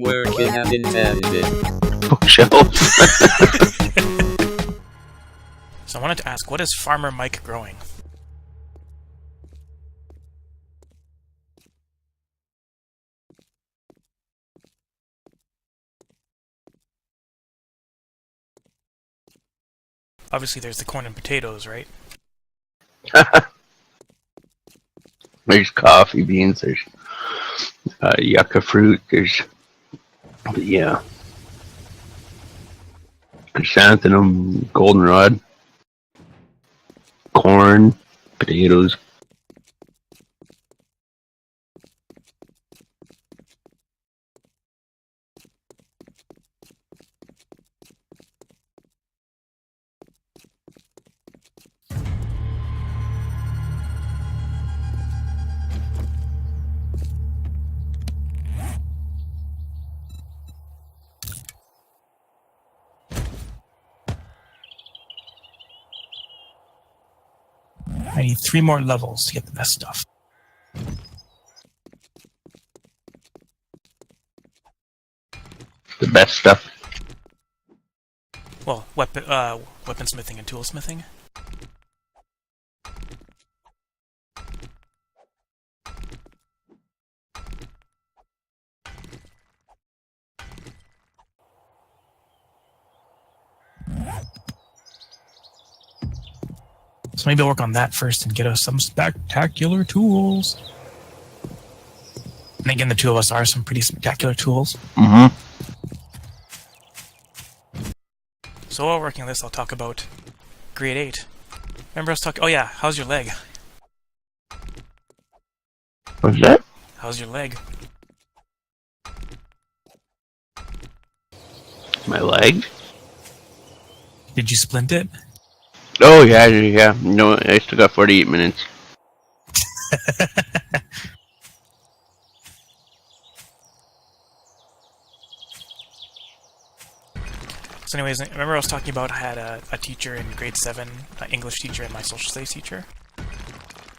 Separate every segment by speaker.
Speaker 1: working as intended.
Speaker 2: Bookshelves.
Speaker 3: So I wanted to ask, what is Farmer Mike growing? Obviously there's the corn and potatoes, right?
Speaker 2: There's coffee beans, there's yucca fruit, there's, yeah, chrysanthemum, goldenrod, corn, potatoes.
Speaker 3: I need 3 more levels to get the best stuff.
Speaker 2: The best stuff.
Speaker 3: Well, weaponsmithing and toolsmithing. So maybe I'll work on that first and get us some spectacular tools. And again, the two of us are some pretty spectacular tools.
Speaker 2: Mm-hmm.
Speaker 3: So while working on this, I'll talk about grade 8. Remember I was talking... Oh yeah, how's your leg?
Speaker 2: What's that?
Speaker 3: How's your leg?
Speaker 2: My leg?
Speaker 3: Did you splint it?
Speaker 2: Oh, yeah. No, I still got 48 minutes.
Speaker 3: So anyways, remember I was talking about I had a teacher in grade 7, an English teacher and my social studies teacher?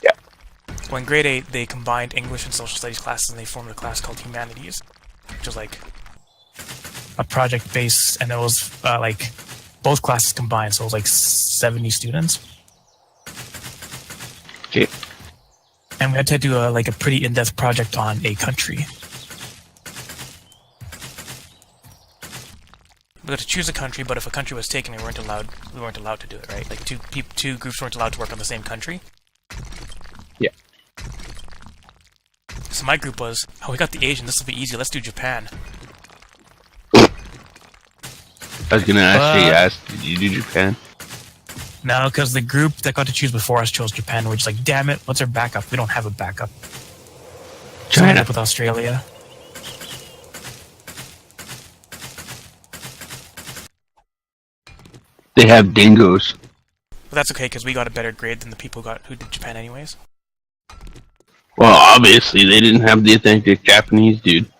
Speaker 2: Yeah.
Speaker 3: Well, in grade 8, they combined English and social studies classes and they formed a class called Humanities, which was like a project base, and it was like both classes combined, so it was like 70 students.
Speaker 2: Okay.
Speaker 3: And we had to do a pretty in-depth project on a country. We had to choose a country, but if a country was taken, we weren't allowed to do it, right? Like two groups weren't allowed to work on the same country.
Speaker 2: Yeah.
Speaker 3: So my group was, oh, we got the Asian, this will be easy, let's do Japan.
Speaker 2: I was gonna actually ask, did you do Japan?
Speaker 3: No, because the group that got to choose before us chose Japan. We're just like, damn it, what's our backup? We don't have a backup. So we ended up with Australia.
Speaker 2: They have dingoes.
Speaker 3: But that's okay, because we got a better grade than the people who did Japan anyways.
Speaker 2: Well, obviously, they didn't have the authentic Japanese dude.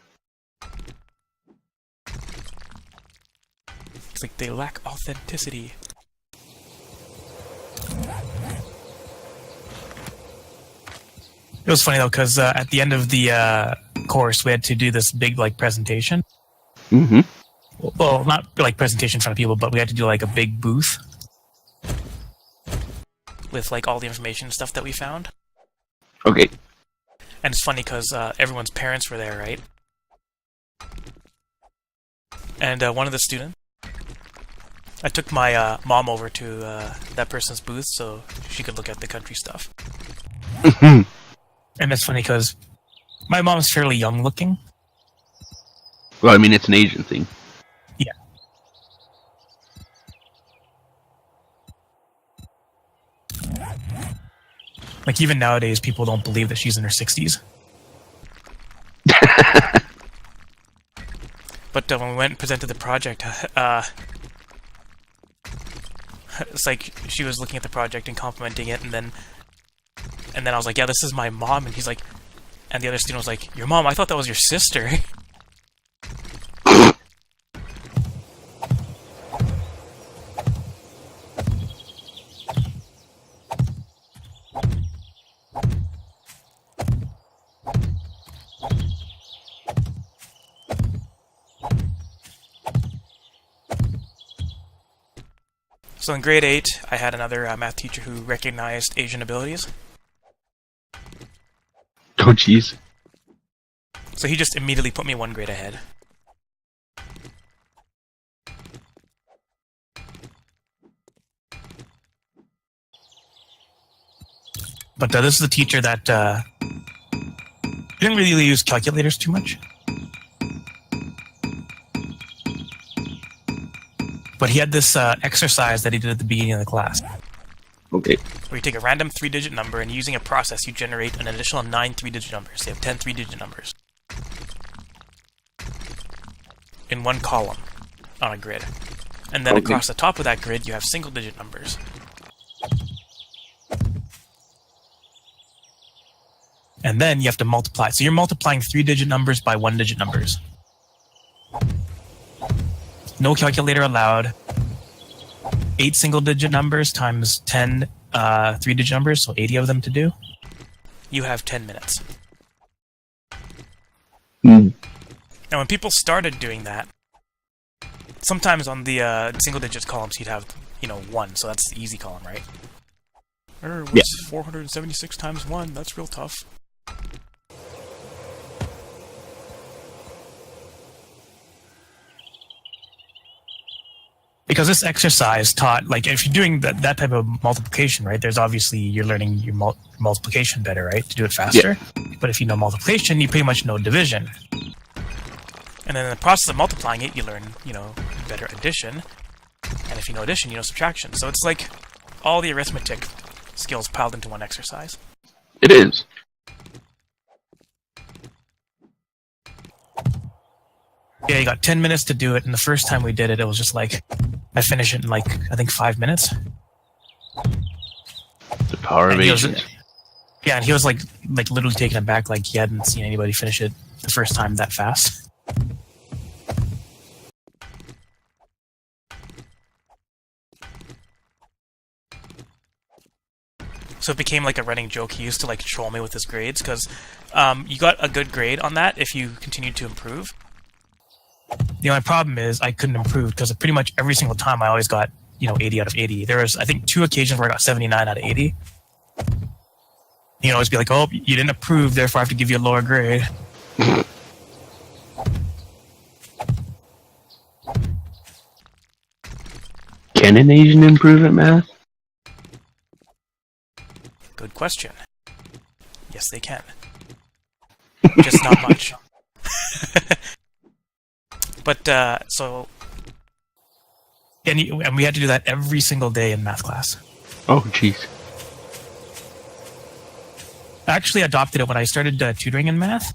Speaker 3: It's like they lack authenticity. It was funny though, because at the end of the course, we had to do this big presentation.
Speaker 2: Mm-hmm.
Speaker 3: Well, not like presentation in front of people, but we had to do like a big booth with like all the information and stuff that we found.
Speaker 2: Okay.
Speaker 3: And it's funny because everyone's parents were there, right? And one of the students, I took my mom over to that person's booth so she could look at the country stuff. And it's funny because my mom's fairly young looking.
Speaker 2: Well, I mean, it's an Asian thing.
Speaker 3: Yeah. Like, even nowadays, people don't believe that she's in her 60s. But when we went and presented the project, it's like she was looking at the project and complimenting it, and then I was like, yeah, this is my mom, and he's like, and the other student was like, your mom? I thought that was your sister. So in grade 8, I had another math teacher who recognized Asian abilities.
Speaker 2: Oh, jeez.
Speaker 3: So he just immediately put me 1 grade ahead. But this is the teacher that didn't really use calculators too much. But he had this exercise that he did at the beginning of the class.
Speaker 2: Okay.
Speaker 3: Where you take a random 3-digit number and using a process you generate an additional 9 3-digit numbers. So you have 10 3-digit numbers. In one column on a grid. And then across the top of that grid you have single-digit numbers. And then you have to multiply. So you're multiplying 3-digit numbers by 1-digit numbers. No calculator allowed. 8 single-digit numbers times 10 3-digit numbers, so 80 of them to do. You have 10 minutes.
Speaker 2: Mm.
Speaker 3: Now, when people started doing that, sometimes on the single-digit columns you'd have, 1, so that's the easy column, right? What's 476 times 1? That's real tough. Because this exercise taught, like, if you're doing that type of multiplication, right, there's obviously, you're learning your multiplication better, right, to do it faster. Yeah. But if you know multiplication, you pretty much know division. And then in the process of multiplying it, you learn, better addition. And if you know addition, you know subtraction. So it's like all the arithmetic skills piled into one exercise.
Speaker 2: It is.
Speaker 3: Yeah, you got 10 minutes to do it, and the first time we did it, it was just like, I finished it in I think 5 minutes.
Speaker 2: The power of Asians.
Speaker 3: Yeah, and he was like literally taken aback, like he hadn't seen anybody finish it the first time that fast. So it became like a running joke. He used to troll me with his grades, because you got a good grade on that if you continued to improve. The only problem is I couldn't improve, because pretty much every single time I always got 80 out of 80. There was, I think, 2 occasions where I got 79 out of 80. He'd always be like, "Oh, you didn't improve, therefore I have to give you a lower grade."
Speaker 2: Can an Asian improve at math?
Speaker 3: Good question. Yes, they can. Just not much. But, so... And we had to do that every single day in math class.
Speaker 2: Oh, jeez.
Speaker 3: I actually adopted it when I started tutoring in math.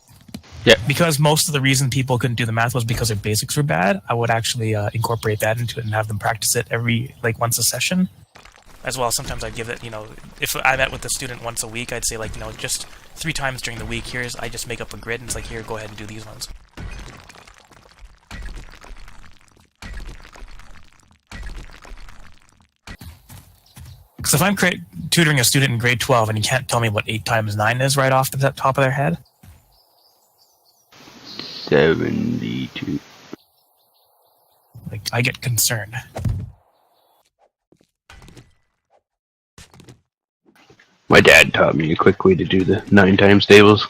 Speaker 2: Yeah.
Speaker 3: Because most of the reason people couldn't do the math was because their basics were bad, I would actually incorporate that into it and have them practice it once a session. As well, sometimes I'd give it, if I met with a student once a week, I'd say, just 3 times during the week, I just make up a grid, and it's like, here, go ahead and do these ones. Because if I'm tutoring a student in grade 12 and he can't tell me what 8 times 9 is right off the top of their head...
Speaker 2: 72.
Speaker 3: I get concerned.
Speaker 2: My dad taught me a quick way to do the 9 times tables.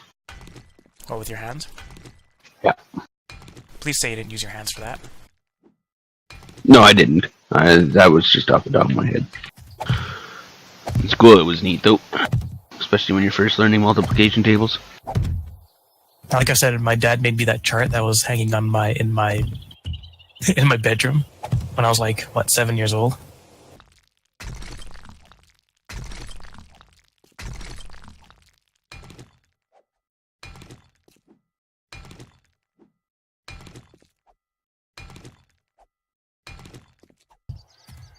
Speaker 3: Oh, with your hands?
Speaker 2: Yeah.
Speaker 3: Please say you didn't use your hands for that.
Speaker 2: No, I didn't. That was just off the top of my head. In school, it was neat, though. Especially when you're first learning multiplication tables.
Speaker 3: Like I said, my dad made me that chart that was hanging on in my bedroom when I was 7 years old.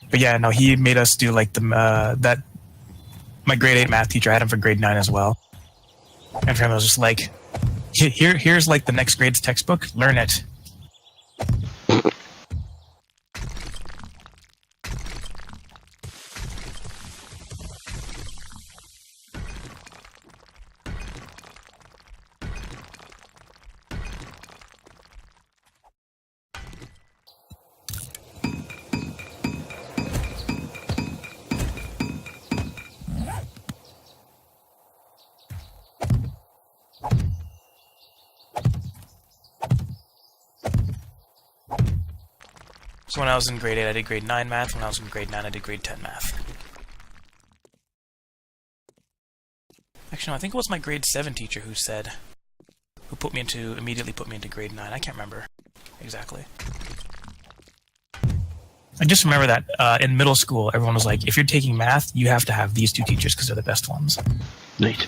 Speaker 3: But yeah, no, he made us do that. My grade 8 math teacher, I had him for grade 9 as well. And for him, I was just like, here's the next grade's textbook, learn it. So when I was in grade 8, I did grade 9 math. When I was in grade 9, I did grade 10 math. Actually, no, I think it was my grade 7 teacher who immediately put me into grade 9. I can't remember exactly. I just remember that in middle school, everyone was like, if you're taking math, you have to have these two teachers because they're the best ones.
Speaker 2: Neat.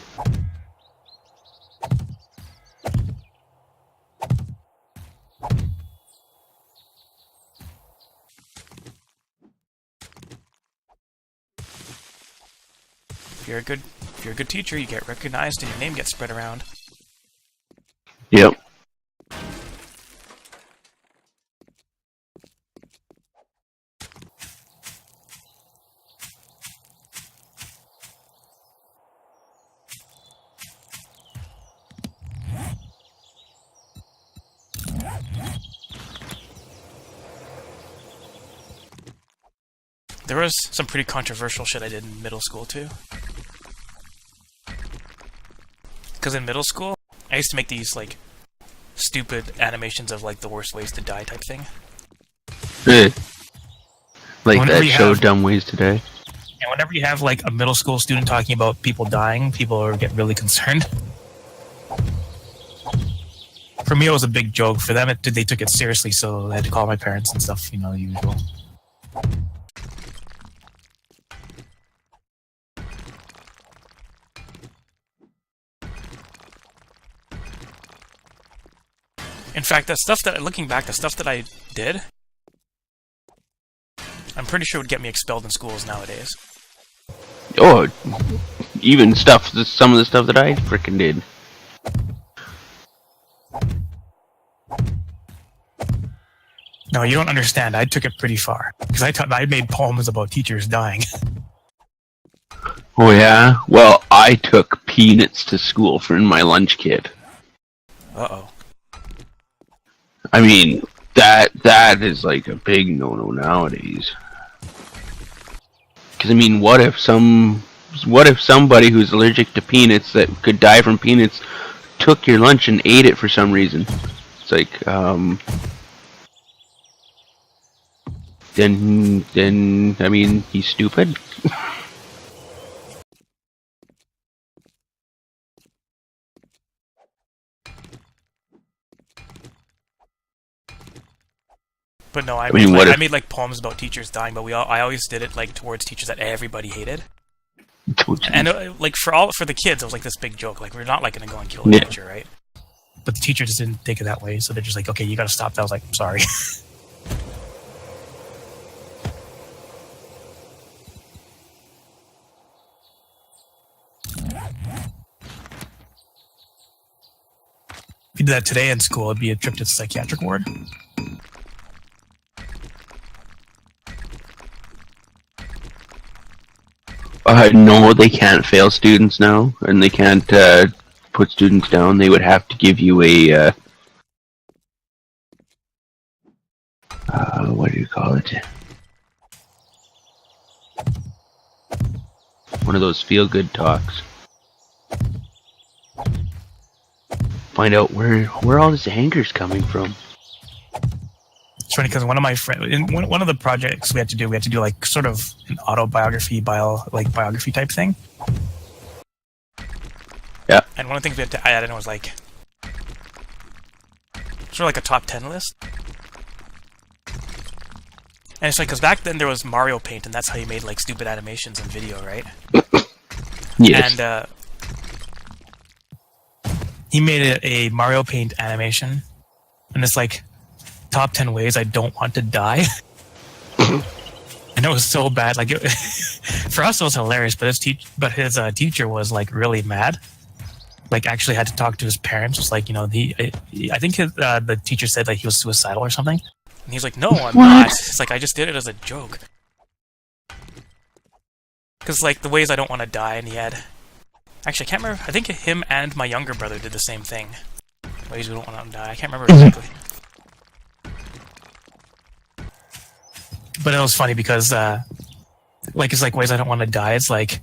Speaker 3: If you're a good teacher, you get recognized and your name gets spread around.
Speaker 2: Yep.
Speaker 3: There was some pretty controversial shit I did in middle school, too. Because in middle school, I used to make these, like, stupid animations of, like, the worst ways to die type thing.
Speaker 2: Like
Speaker 3: Whenever
Speaker 2: that
Speaker 3: you
Speaker 2: show
Speaker 3: have-
Speaker 2: Dumb Ways Today.
Speaker 3: And whenever you have, like, a middle school student talking about people dying, people get really concerned. For me, it was a big joke. For them, they took it seriously, so I had to call my parents and stuff, you know, the usual. In fact, looking back, the stuff that I did, I'm pretty sure would get me expelled in schools nowadays.
Speaker 2: Oh, even some of the stuff that I frickin' did.
Speaker 3: No, you don't understand. I took it pretty far. Because I made poems about teachers dying.
Speaker 2: Oh yeah? Well, I took peanuts to school for in my lunch kit.
Speaker 3: Uh-oh.
Speaker 2: I mean, that is like a big no-no nowadays. Because I mean, what if somebody who's allergic to peanuts that could die from peanuts took your lunch and ate it for some reason? It's like, then I mean, he's stupid.
Speaker 3: But no, I
Speaker 2: mean,
Speaker 3: made like poems about teachers dying, but I always did it like towards teachers that everybody hated. And like for the kids, it was like this big joke. Like we're not like gonna go and kill a teacher, right? But the teacher just didn't take it that way, so they're just like, okay, you gotta stop that. I was like, I'm sorry. If you did that today in school, it'd be a trip to the psychiatric ward.
Speaker 2: No, they can't fail students now, and they can't put students down. They would have to give you a what do you call it? One of those feel-good talks. Find out where all this anger's coming from.
Speaker 3: It's funny because one of my friends, in one of the projects we had to do like sort of an autobiography, biography type thing.
Speaker 2: Yeah.
Speaker 3: And one of the things we had to add in was like sort of like a top 10 list. And it's like, because back then there was Mario Paint, and that's how you made like stupid animations and video, right?
Speaker 2: Yes.
Speaker 3: And he made a Mario Paint animation, and it's like top 10 ways I don't want to die. And it was so bad. Like for us, it was hilarious, but his teacher was like really mad. Like actually had to talk to his parents. It's like, you know, I think the teacher said like he was suicidal or something. And he's like, no, I'm not. It's like, I just did it as a joke. Because, like, the ways I don't want to die, and he had... Actually, I can't remember. I think him and my younger brother did the same thing. Ways we don't want to die. I can't remember exactly. But it was funny because, like, it's like ways I don't want to die. It's like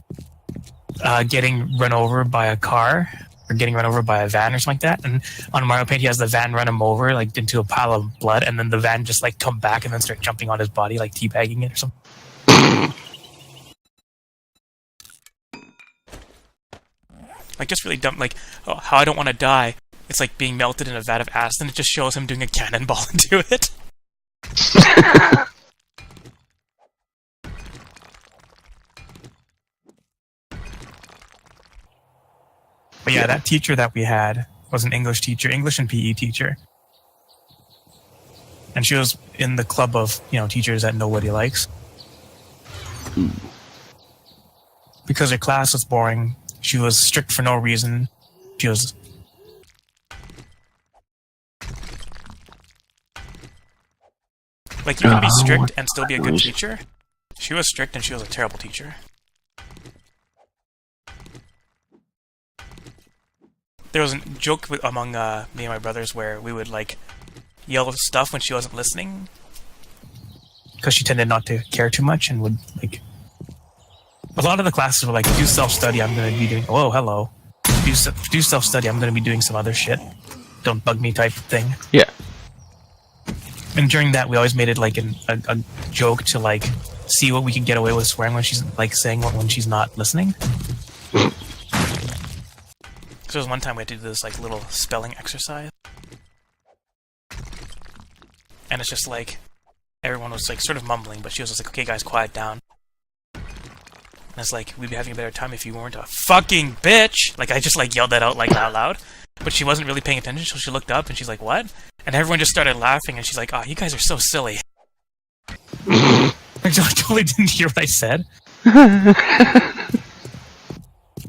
Speaker 3: getting run over by a car or getting run over by a van or something like that. And on Mario Paint, he has the van run him over like into a pile of blood, and then the van just like come back and then start jumping on his body, like teabagging it or something. Like just really dumb. Like, oh, how I don't want to die. It's like being melted in a vat of acid, and it just shows him doing a cannonball into it. But yeah, that teacher that we had was an English teacher, English and PE teacher. And she was in the club of, teachers that nobody likes. Because her class was boring. She was strict for no reason. She was... Like, you can be strict and still be a good teacher. She was strict and she was a terrible teacher. There was a joke among me and my brothers where we would, like, yell stuff when she wasn't listening. Because she tended not to care too much and would, like... A lot of the classes were like, do self-study, I'm going to be doing... Oh, hello. Do self-study, I'm going to be doing some other shit. Don't bug me type thing.
Speaker 2: Yeah.
Speaker 3: And during that, we always made it like a joke to, like, see what we could get away with swearing when she's, like, saying what when she's not listening. So there was one time we had to do this, like, little spelling exercise. And it's just like, everyone was, like, sort of mumbling, but she was just like, okay, guys, quiet down. And it's like, we'd be having a better time if you weren't a fucking bitch! Like, I just, like, yelled that out, like, out loud. But she wasn't really paying attention, so she looked up, and she's like, what? And everyone just started laughing, and she's like, oh, you guys are so silly. I totally didn't hear what I said.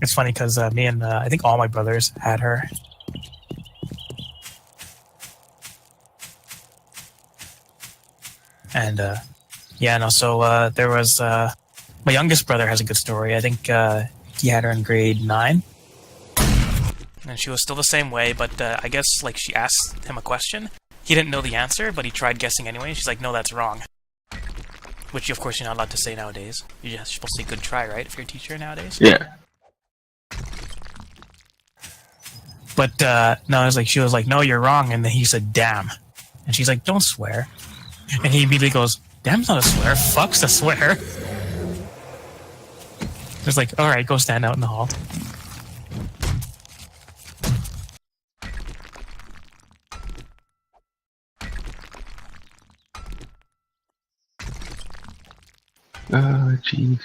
Speaker 3: It's funny because me and I think all my brothers had her. And so there was my youngest brother has a good story. I think he had her in grade 9. And she was still the same way, but I guess like she asked him a question. He didn't know the answer, but he tried guessing anyway. And she's like, no, that's wrong. Which, of course, you're not allowed to say nowadays. You're just supposed to say good try, right? If you're a teacher nowadays.
Speaker 2: Yeah.
Speaker 3: But no, she was like, no, you're wrong. And then he said, damn. And she's like, don't swear. And he immediately goes, damn's not a swear. Fuck's a swear. It's like, all right, go stand out in the hall.
Speaker 2: Oh, jeez.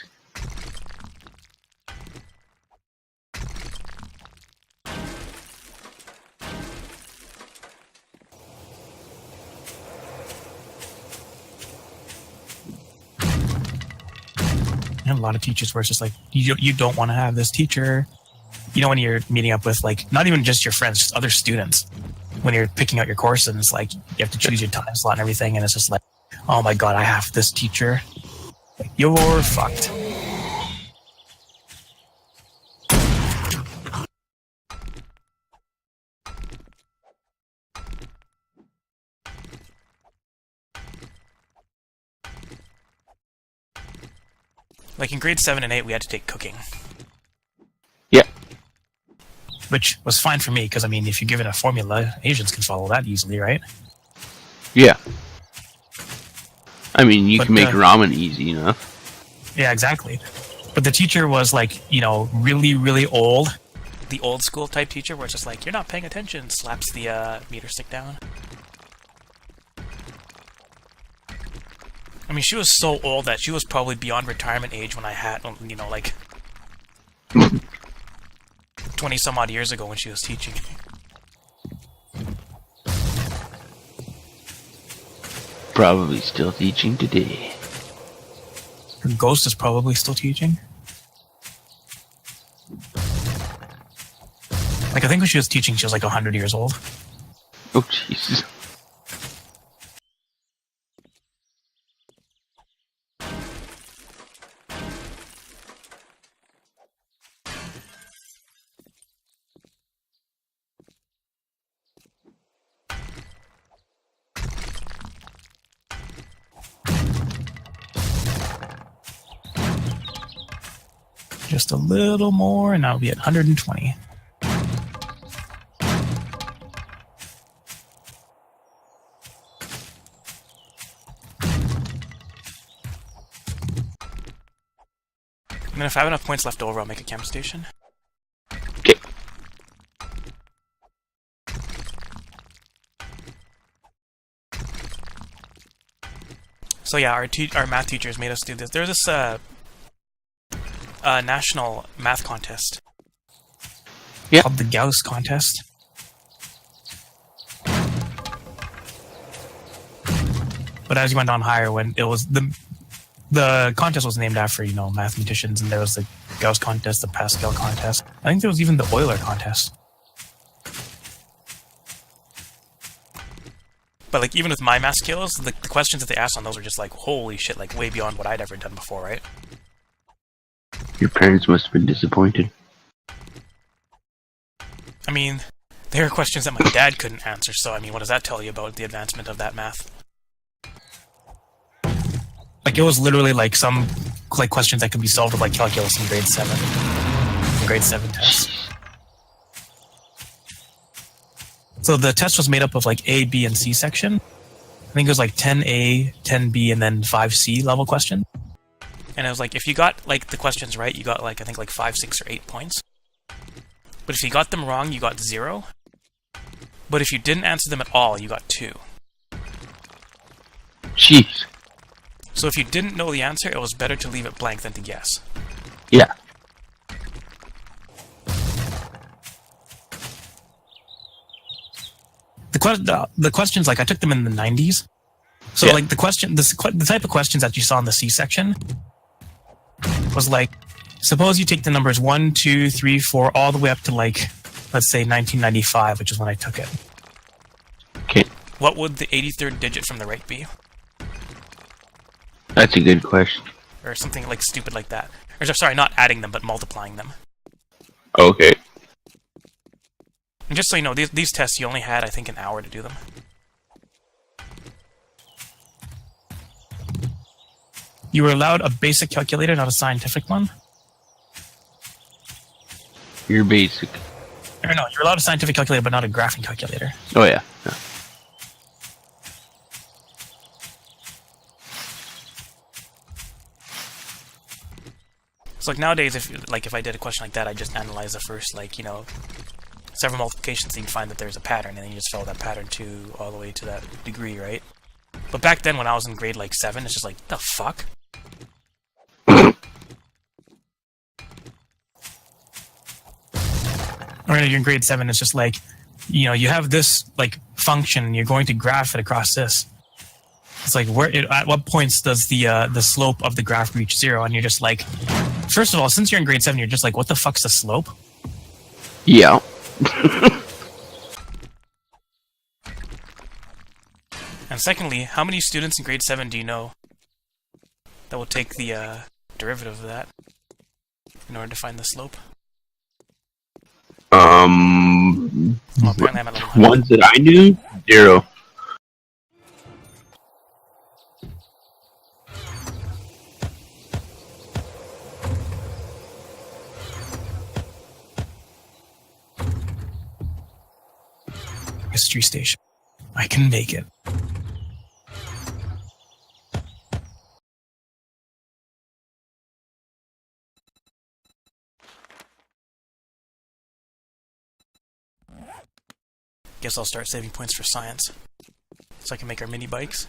Speaker 3: And a lot of teachers where it's just like, you don't want to have this teacher. When you're meeting up with, like, not even just your friends, just other students. When you're picking out your course and it's like, you have to choose your time slot and everything. And it's just like, oh my God, I have this teacher. You're fucked. Like in grade 7 and 8, we had to take cooking.
Speaker 2: Yeah.
Speaker 3: Which was fine for me, because, I mean, if you're given a formula, Asians can follow that easily, right?
Speaker 2: Yeah. I mean, you can make ramen easy enough.
Speaker 3: Yeah, exactly. But the teacher was, like, really, really old. The old school type teacher where it's just like, you're not paying attention, slaps the meter stick down. I mean, she was so old that she was probably beyond retirement age when I had, like 20 some odd years ago when she was teaching.
Speaker 2: Probably still teaching today.
Speaker 3: Her ghost is probably still teaching. Like, I think when she was teaching, she was like 100 years old.
Speaker 2: Oh, Jesus.
Speaker 3: Just a little more, and I'll be at 120. And then if I have enough points left over, I'll make a chem station.
Speaker 2: Okay.
Speaker 3: So yeah, our math teachers made us do this. There's this national math contest.
Speaker 2: Yeah.
Speaker 3: Called the Gauss contest. But as you went on higher, when it was the contest was named after, mathematicians, and there was the Gauss contest, the Pascal contest. I think there was even the Euler contest. But like even with my math skills, the questions that they asked on those were just like, holy shit, like way beyond what I'd ever done before, right?
Speaker 2: Your parents must have been disappointed.
Speaker 3: I mean, there are questions that my dad couldn't answer, so I mean, what does that tell you about the advancement of that math? Like, it was literally like some questions that could be solved with like calculus in grade 7 tests. So the test was made up of like A, B, and C section. I think it was like 10A, 10B, and then 5C level question. And it was like, if you got like the questions right, you got like, I think like 5, 6, or 8 points. But if you got them wrong, you got 0. But if you didn't answer them at all, you got 2.
Speaker 2: Jeez.
Speaker 3: So if you didn't know the answer, it was better to leave it blank than to guess.
Speaker 2: Yeah.
Speaker 3: The questions, like, I took them in the 90s. So,
Speaker 2: yeah.
Speaker 3: like, the type of questions that you saw in the C section was like, suppose you take the numbers 1, 2, 3, 4, all the way up to, like, let's say 1995, which is when I took it.
Speaker 2: Okay.
Speaker 3: What would the 83rd digit from the right be?
Speaker 2: That's a good question.
Speaker 3: Or something, like, stupid like that. Or, sorry, not adding them, but multiplying them.
Speaker 2: Okay.
Speaker 3: And just so you know, these tests, you only had, I think, an hour to do them. You were allowed a basic calculator, not a scientific one.
Speaker 2: You're basic.
Speaker 3: Or no, you're allowed a scientific calculator, but not a graphing calculator.
Speaker 2: Oh, yeah. Yeah.
Speaker 3: So, like, nowadays, if I did a question like that, I just analyze the first, like, several multiplications, so you can find that there's a pattern, and then you just follow that pattern all the way to that degree, right? But back then, when I was in grade, like, 7, it's just like, the fuck? Or you're in grade 7, it's just like, you have this, like, function, and you're going to graph it across this. It's like, at what points does the slope of the graph reach 0? And you're just like, first of all, since you're in grade 7, you're just like, what the fuck's the slope?
Speaker 2: Yeah.
Speaker 3: And secondly, how many students in grade 7 do you know that will take the derivative of that in order to find the slope? Well, apparently I'm at level 100.
Speaker 2: Ones that I knew, 0.
Speaker 3: History station. I can make it. Guess I'll start saving points for science, so I can make our mini bikes.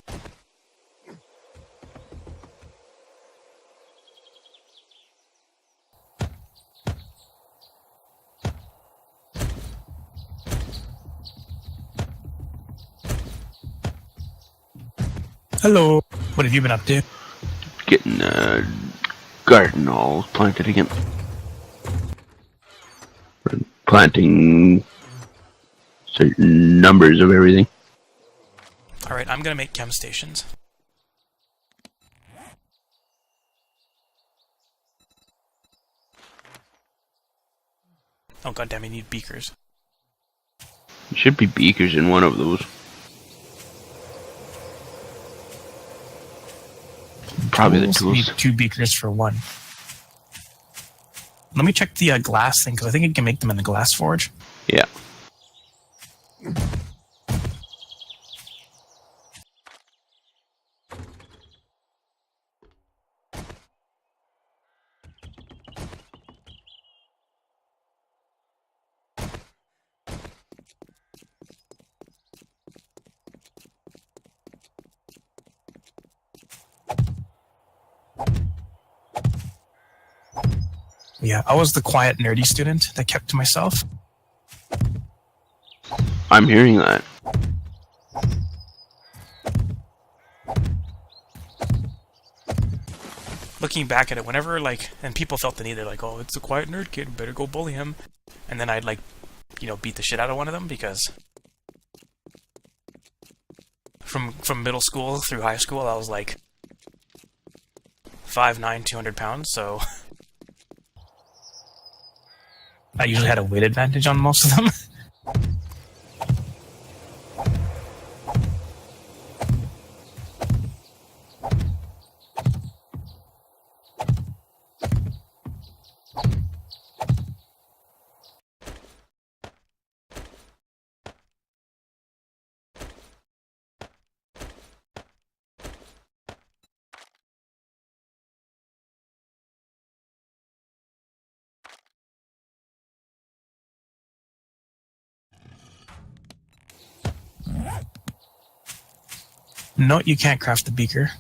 Speaker 3: Hello. What have you been up to?
Speaker 2: Getting garden all planted again. Planting certain numbers of everything.
Speaker 3: Alright, I'm gonna make chem stations. Oh goddamn, I need beakers.
Speaker 2: There should be beakers in one of those. Probably the tools.
Speaker 3: Need 2 beakers for 1. Let me check the glass thing, because I think I can make them in the glass forge.
Speaker 2: Yeah.
Speaker 3: Yeah, I was the quiet, nerdy student that kept to myself.
Speaker 2: I'm hearing that.
Speaker 3: Looking back at it, whenever, like, and people felt the need, they're like, oh, it's a quiet nerd kid, better go bully him. And then I'd, like, you know, beat the shit out of one of them, because from middle school through high school, I was, like, 5'9", 200 pounds, so I usually had a weight advantage on most of them. No, you can't craft the beaker.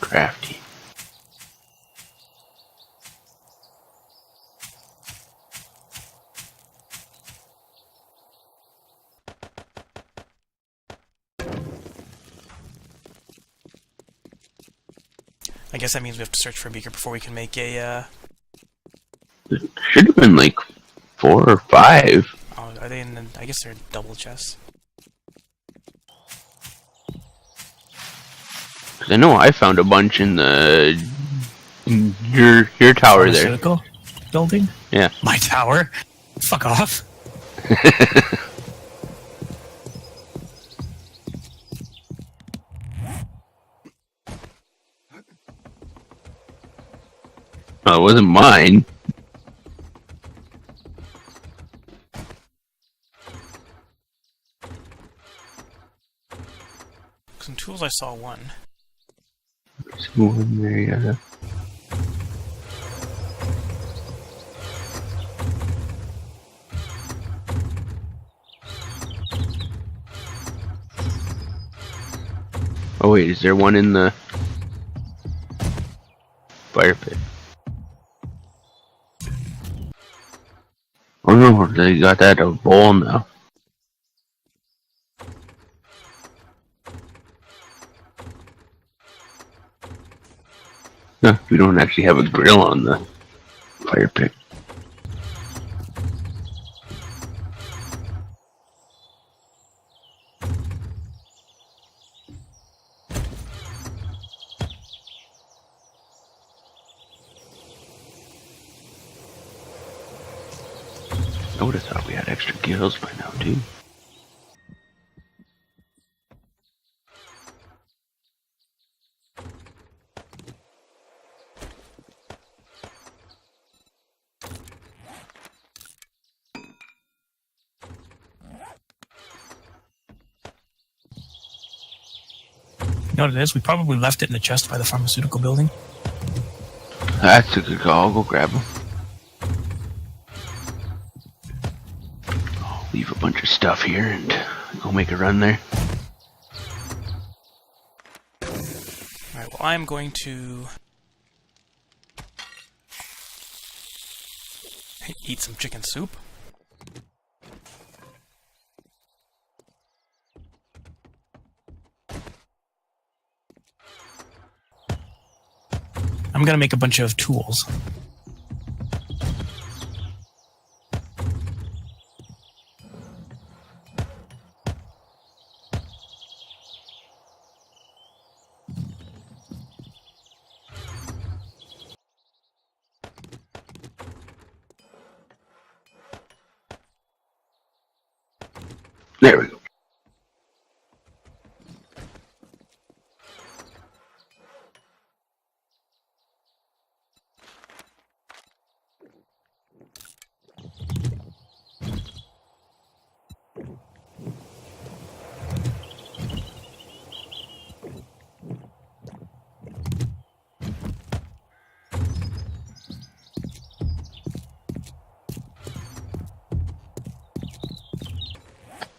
Speaker 2: Crafty.
Speaker 3: I guess that means we have to search for a beaker before we can make a,
Speaker 2: It should have been like 4 or 5.
Speaker 3: oh, are they in the, I guess they're double chests.
Speaker 2: 'Cause I know I found a bunch in your tower there.
Speaker 3: Pharmaceutical building?
Speaker 2: Yeah.
Speaker 3: My tower? Fuck off.
Speaker 2: Oh, it wasn't mine.
Speaker 3: Some tools, I saw one.
Speaker 2: There's one there, yeah. Oh wait, is there one in the fire pit? Oh no, they got that a bowl now. No, we don't actually have a grill on the fire pit. I would have thought we had extra gills by now, too.
Speaker 3: You know what it is? We probably left it in the chest by the pharmaceutical building.
Speaker 2: That's a good call. I'll go grab them. I'll leave a bunch of stuff here and go make a run there.
Speaker 3: Alright, well, I'm going to eat some chicken soup. I'm gonna make a bunch of tools.
Speaker 2: There we go.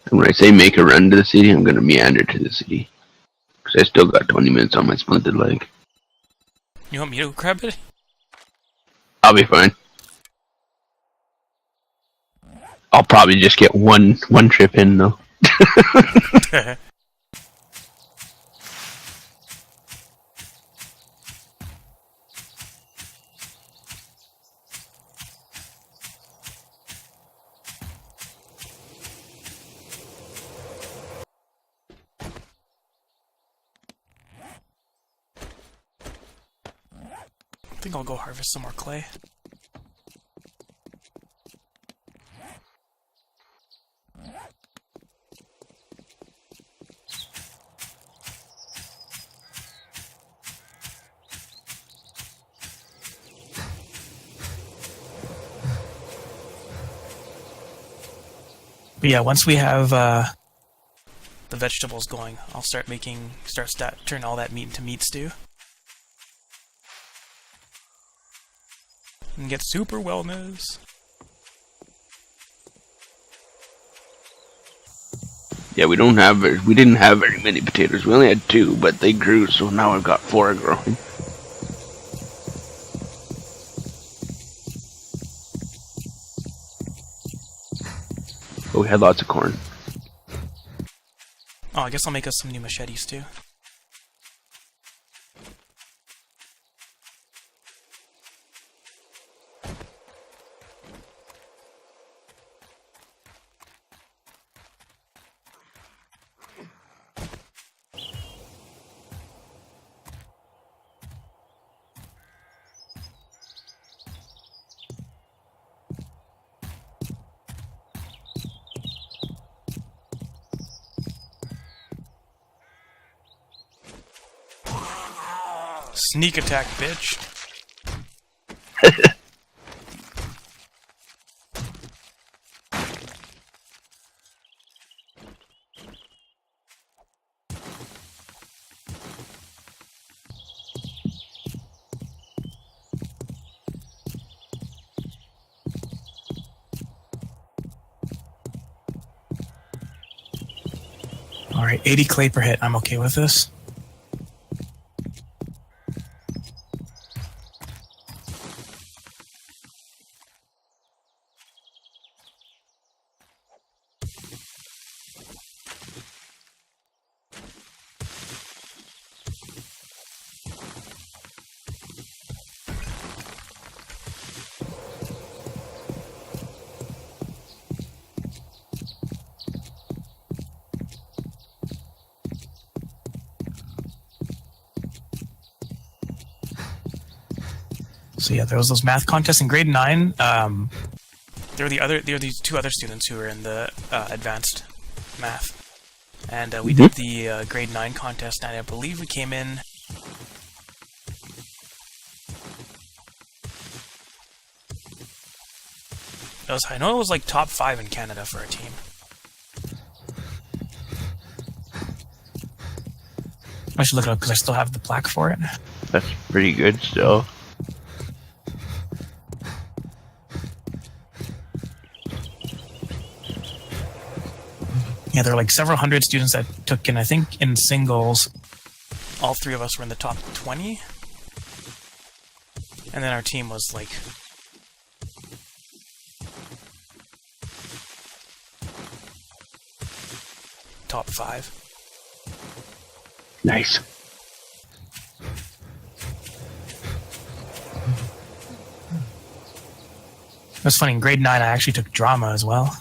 Speaker 2: When I say make a run to the city, I'm gonna meander to the city. Because I still got 20 minutes on my splinted leg.
Speaker 3: You want me to grab it?
Speaker 2: I'll be fine. I'll probably just get one trip in though.
Speaker 3: I think I'll go harvest some more clay. But yeah, once we have the vegetables going, I'll start turn all that meat into meat stew. And get super wellness.
Speaker 2: Yeah, we didn't have very many potatoes. We only had 2, but they grew, so now I've got 4 growing. But we had lots of corn.
Speaker 3: Oh, I guess I'll make us some new machetes too. Sneak attack, bitch. Alright, 80 clay per hit. I'm okay with this. So yeah, there was those math contests in grade 9. There were these 2 other students who were in the advanced math, and we did the grade 9 contest, and I believe we came in. I know it was like top 5 in Canada for our team. I should look it up because I still have the plaque for it.
Speaker 2: That's pretty good still.
Speaker 3: Yeah, there were like several hundred students that took in, I think in singles, all 3 of us were in the top 20. And then our team was like top 5.
Speaker 2: Nice.
Speaker 3: It was funny, in grade 9 I actually took drama as well.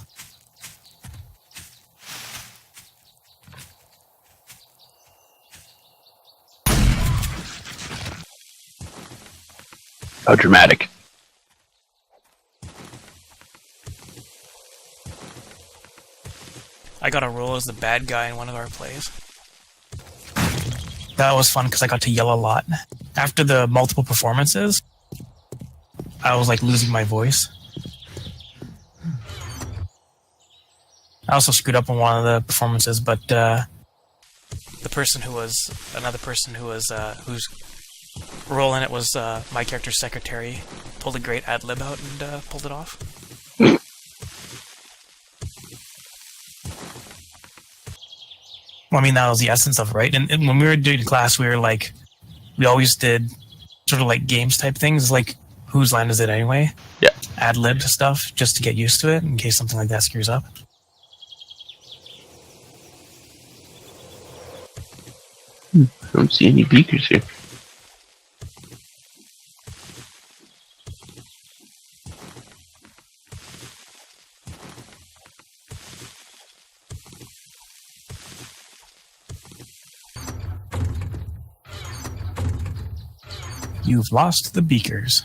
Speaker 2: How dramatic.
Speaker 3: I got a role as the bad guy in one of our plays. That was fun because I got to yell a lot. After the multiple performances, I was like losing my voice. I also screwed up on one of the performances, but the person who was whose role in it was my character's secretary pulled a great ad lib out and pulled it off. Well, I mean, that was the essence of it, right? And when we were doing class, we always did sort of like games type things, like whose land is it anyway?
Speaker 2: Yeah.
Speaker 3: Ad lib stuff just to get used to it in case something like that screws up.
Speaker 2: I don't see any beakers here.
Speaker 3: You've lost the beakers.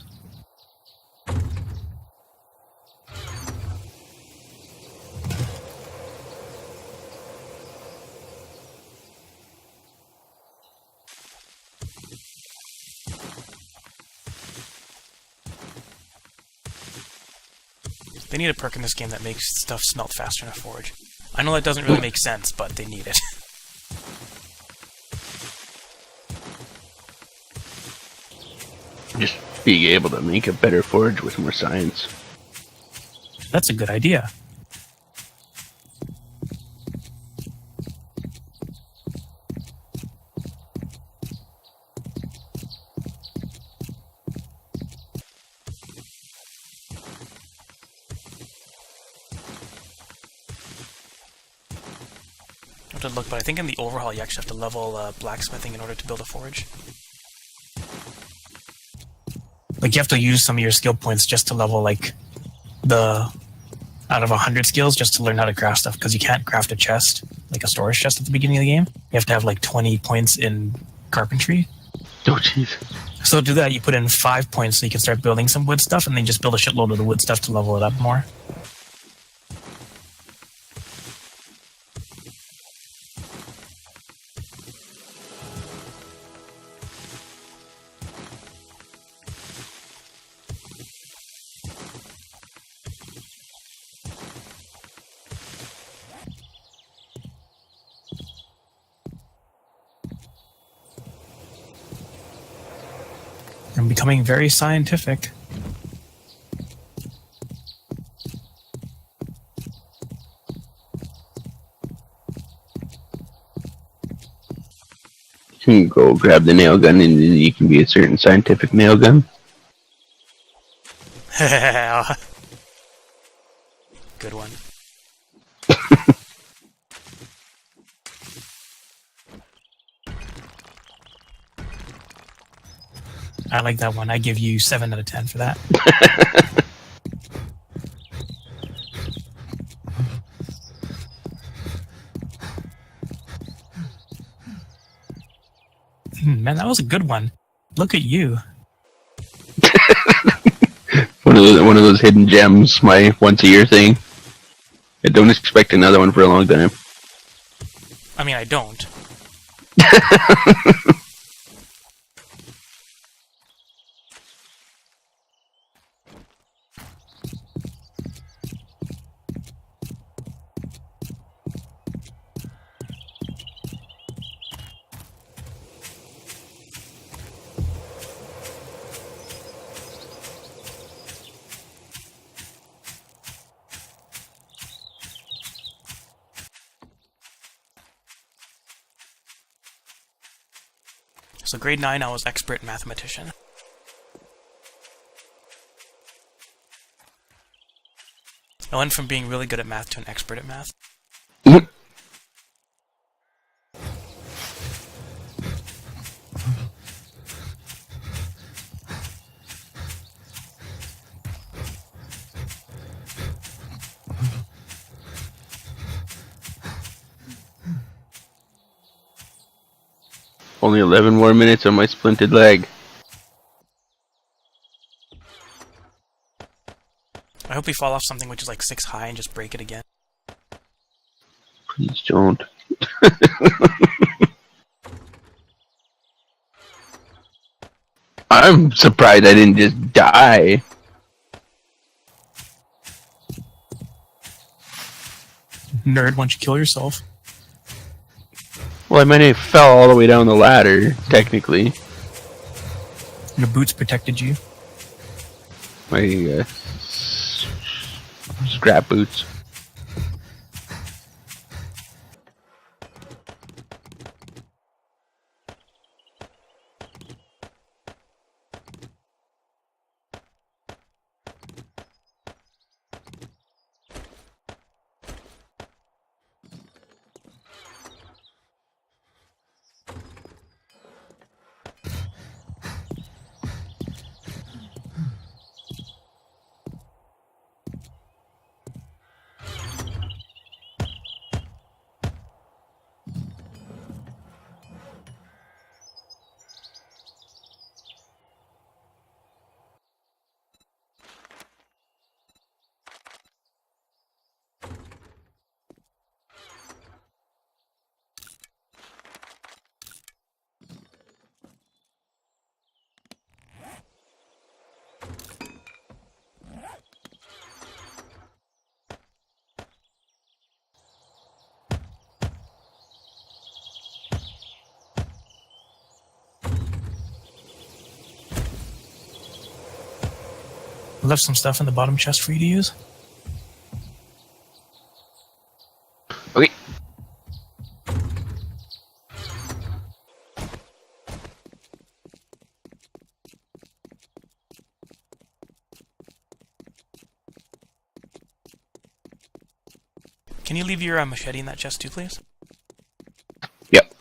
Speaker 3: They need a perk in this game that makes stuff smelt faster in a forge. I know that doesn't really make sense, but they need it.
Speaker 2: Just being able to make a better forge with more science.
Speaker 3: That's a good idea. I have to look, but I think in the overhaul you actually have to level blacksmithing in order to build a forge. Like, you have to use some of your skill points just to level, like, out of 100 skills, just to learn how to craft stuff, because you can't craft a chest, like a storage chest at the beginning of the game. You have to have, like, 20 points in carpentry.
Speaker 2: Oh, jeez.
Speaker 3: So to do that, you put in 5 points so you can start building some wood stuff, and then just build a shitload of the wood stuff to level it up more. I'm becoming very scientific.
Speaker 2: You can go grab the nail gun and then you can be a certain scientific nail gun.
Speaker 3: Good one. I like that one. I give you 7 out of 10 for that. Man, that was a good one. Look at you.
Speaker 2: One of those hidden gems, my once a year thing. I don't expect another one for a long time.
Speaker 3: I mean, I don't. So grade 9, I was expert mathematician. I went from being really good at math to an expert at math.
Speaker 2: Only 11 more minutes on my splinted leg.
Speaker 3: I hope we fall off something which is like 6 high and just break it again.
Speaker 2: Please don't. I'm surprised I didn't just die.
Speaker 3: Nerd, why don't you kill yourself?
Speaker 2: Well, I might have fell all the way down the ladder, technically.
Speaker 3: Your boots protected you.
Speaker 2: My scrap boots.
Speaker 3: left some stuff in the bottom chest for you to use.
Speaker 2: Okay.
Speaker 3: Can you leave your machete in that chest too, please?
Speaker 2: Yep.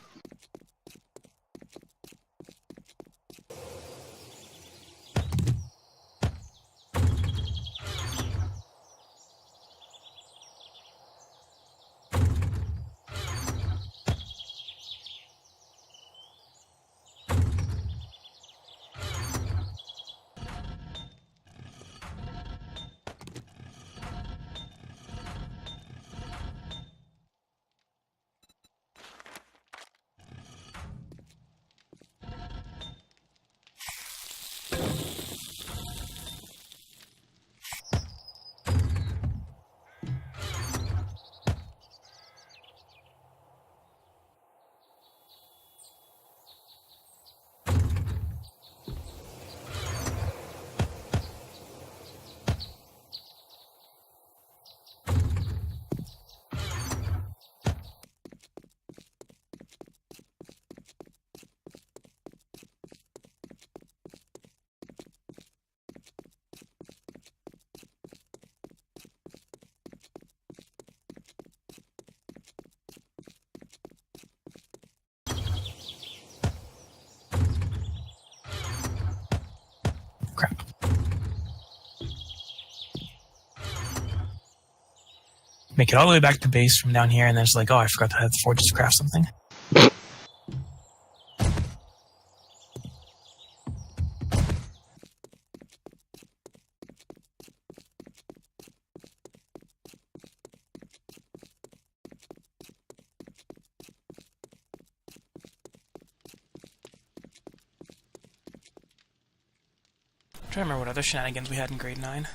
Speaker 3: Crap. Make it all the way back to base from down here, and then it's like, oh, I forgot to have the forge to craft something. I'm trying to remember what other shenanigans we had in grade 9.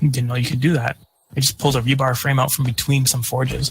Speaker 3: Didn't know you could do that. It just pulls a rebar frame out from between some forges.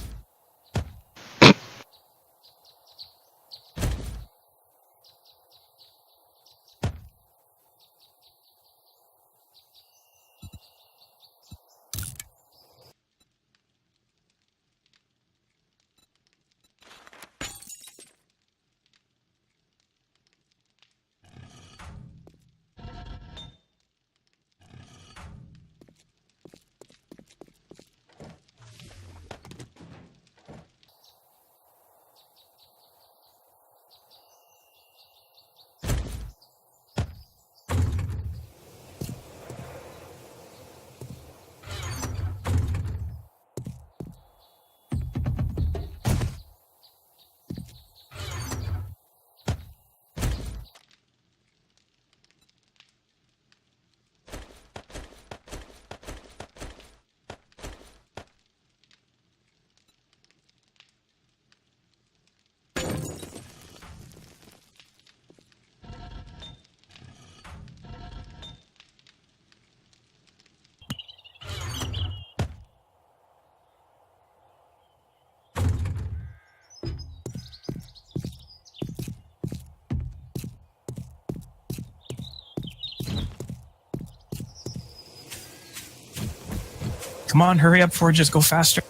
Speaker 3: Come on, hurry up, forges, go faster.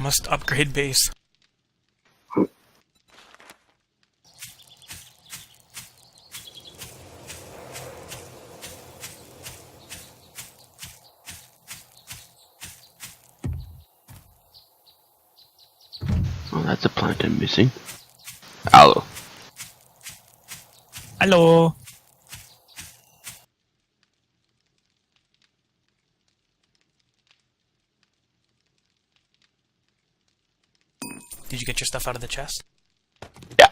Speaker 3: Must upgrade base.
Speaker 2: That's a plant I'm missing. Aloe.
Speaker 3: Hello. Did you get your stuff out of the chest?
Speaker 2: Yeah.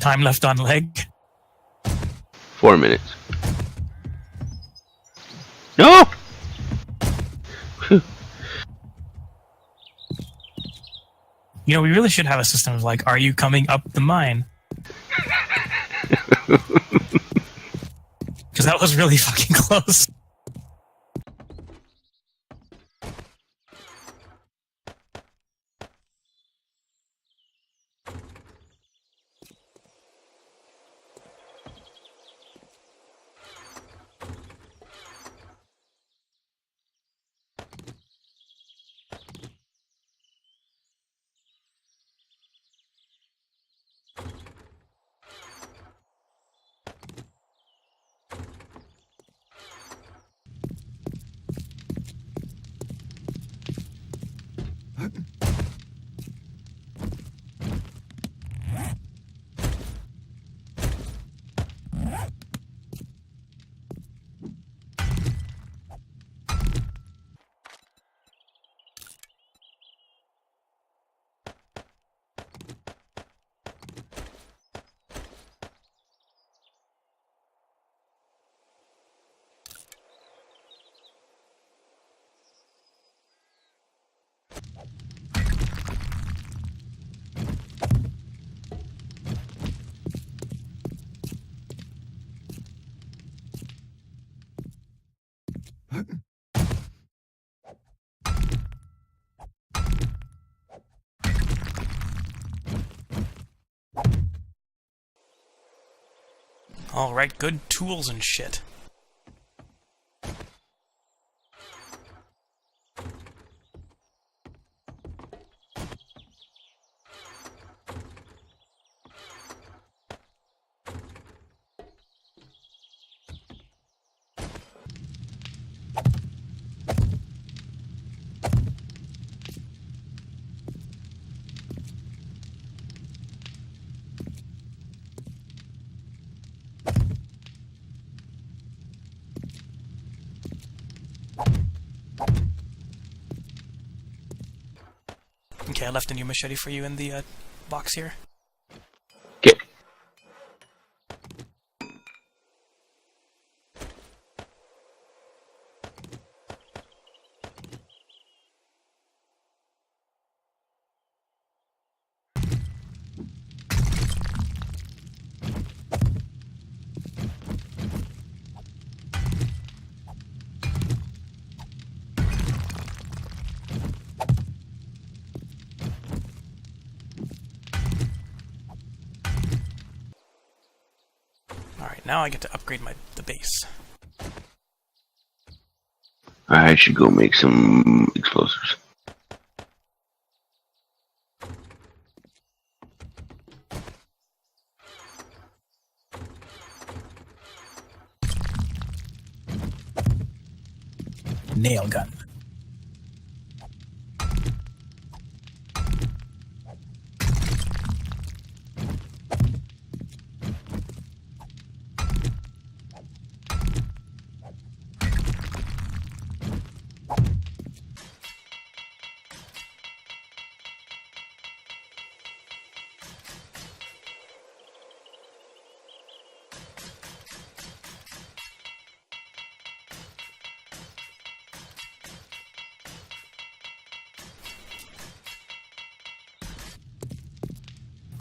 Speaker 3: Time left on leg.
Speaker 2: 4 minutes. No!
Speaker 3: You know, we really should have a system of like, are you coming up the mine? Because that was really fucking close. Alright, good tools and shit. Okay, I left a new machete for you in the box here.
Speaker 2: Okay.
Speaker 3: Alright, now I get to upgrade the base.
Speaker 2: I should go make some explosives.
Speaker 3: Nail gun.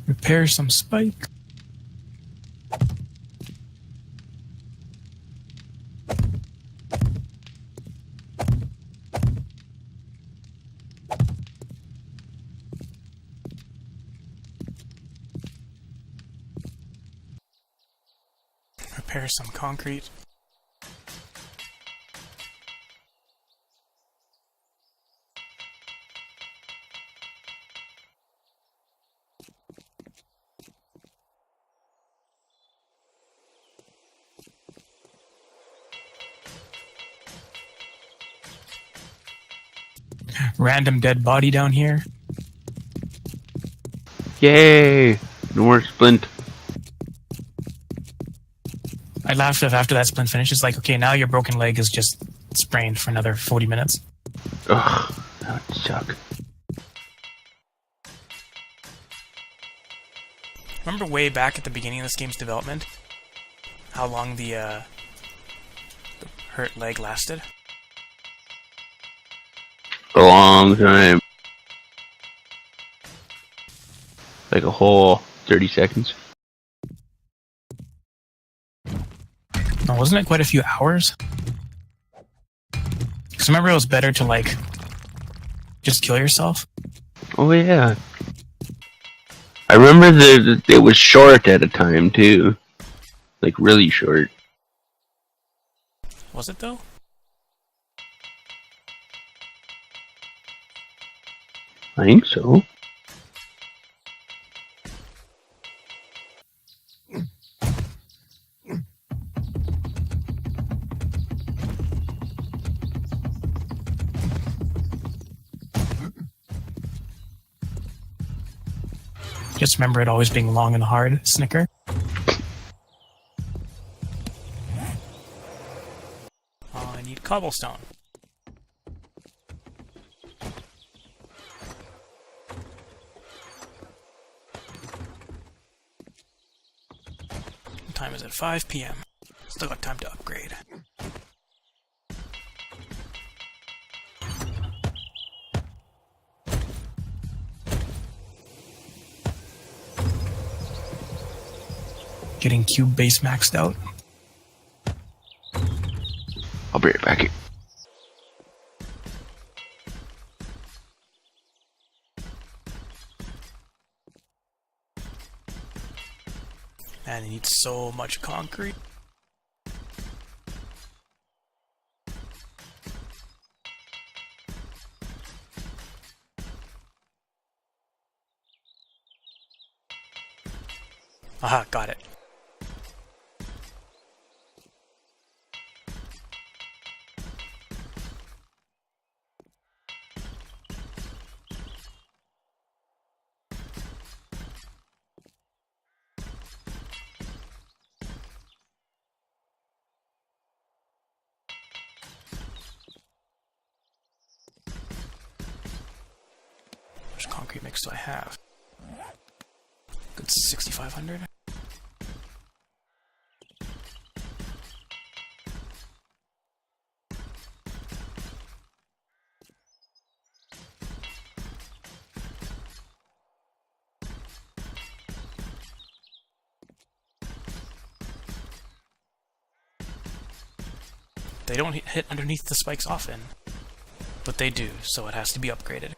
Speaker 3: Repair some spike. Prepare some concrete. Random dead body down here.
Speaker 2: Yay! No more splint.
Speaker 3: I laughed if after that splint finishes, like, okay, now your broken leg is just sprained for another 40 minutes.
Speaker 2: Ugh, that would suck.
Speaker 3: Remember way back at the beginning of this game's development, how long the hurt leg lasted?
Speaker 2: A long time. Like a whole 30 seconds.
Speaker 3: No, wasn't it quite a few hours? Because remember it was better to, like, just kill yourself?
Speaker 2: Oh yeah. I remember that it was short at a time too. Like really short.
Speaker 3: Was it though?
Speaker 2: I think so.
Speaker 3: Just remember it always being long and hard, Snicker. Oh, I need cobblestone. What time is it? 5 p.m. Still got time to upgrade. Getting cube base maxed out.
Speaker 2: I'll be right back.
Speaker 3: Man, you need so much concrete. Aha, got it. How much concrete mix do I have? Good 6,500. They don't hit underneath the spikes often, but they do, so it has to be upgraded.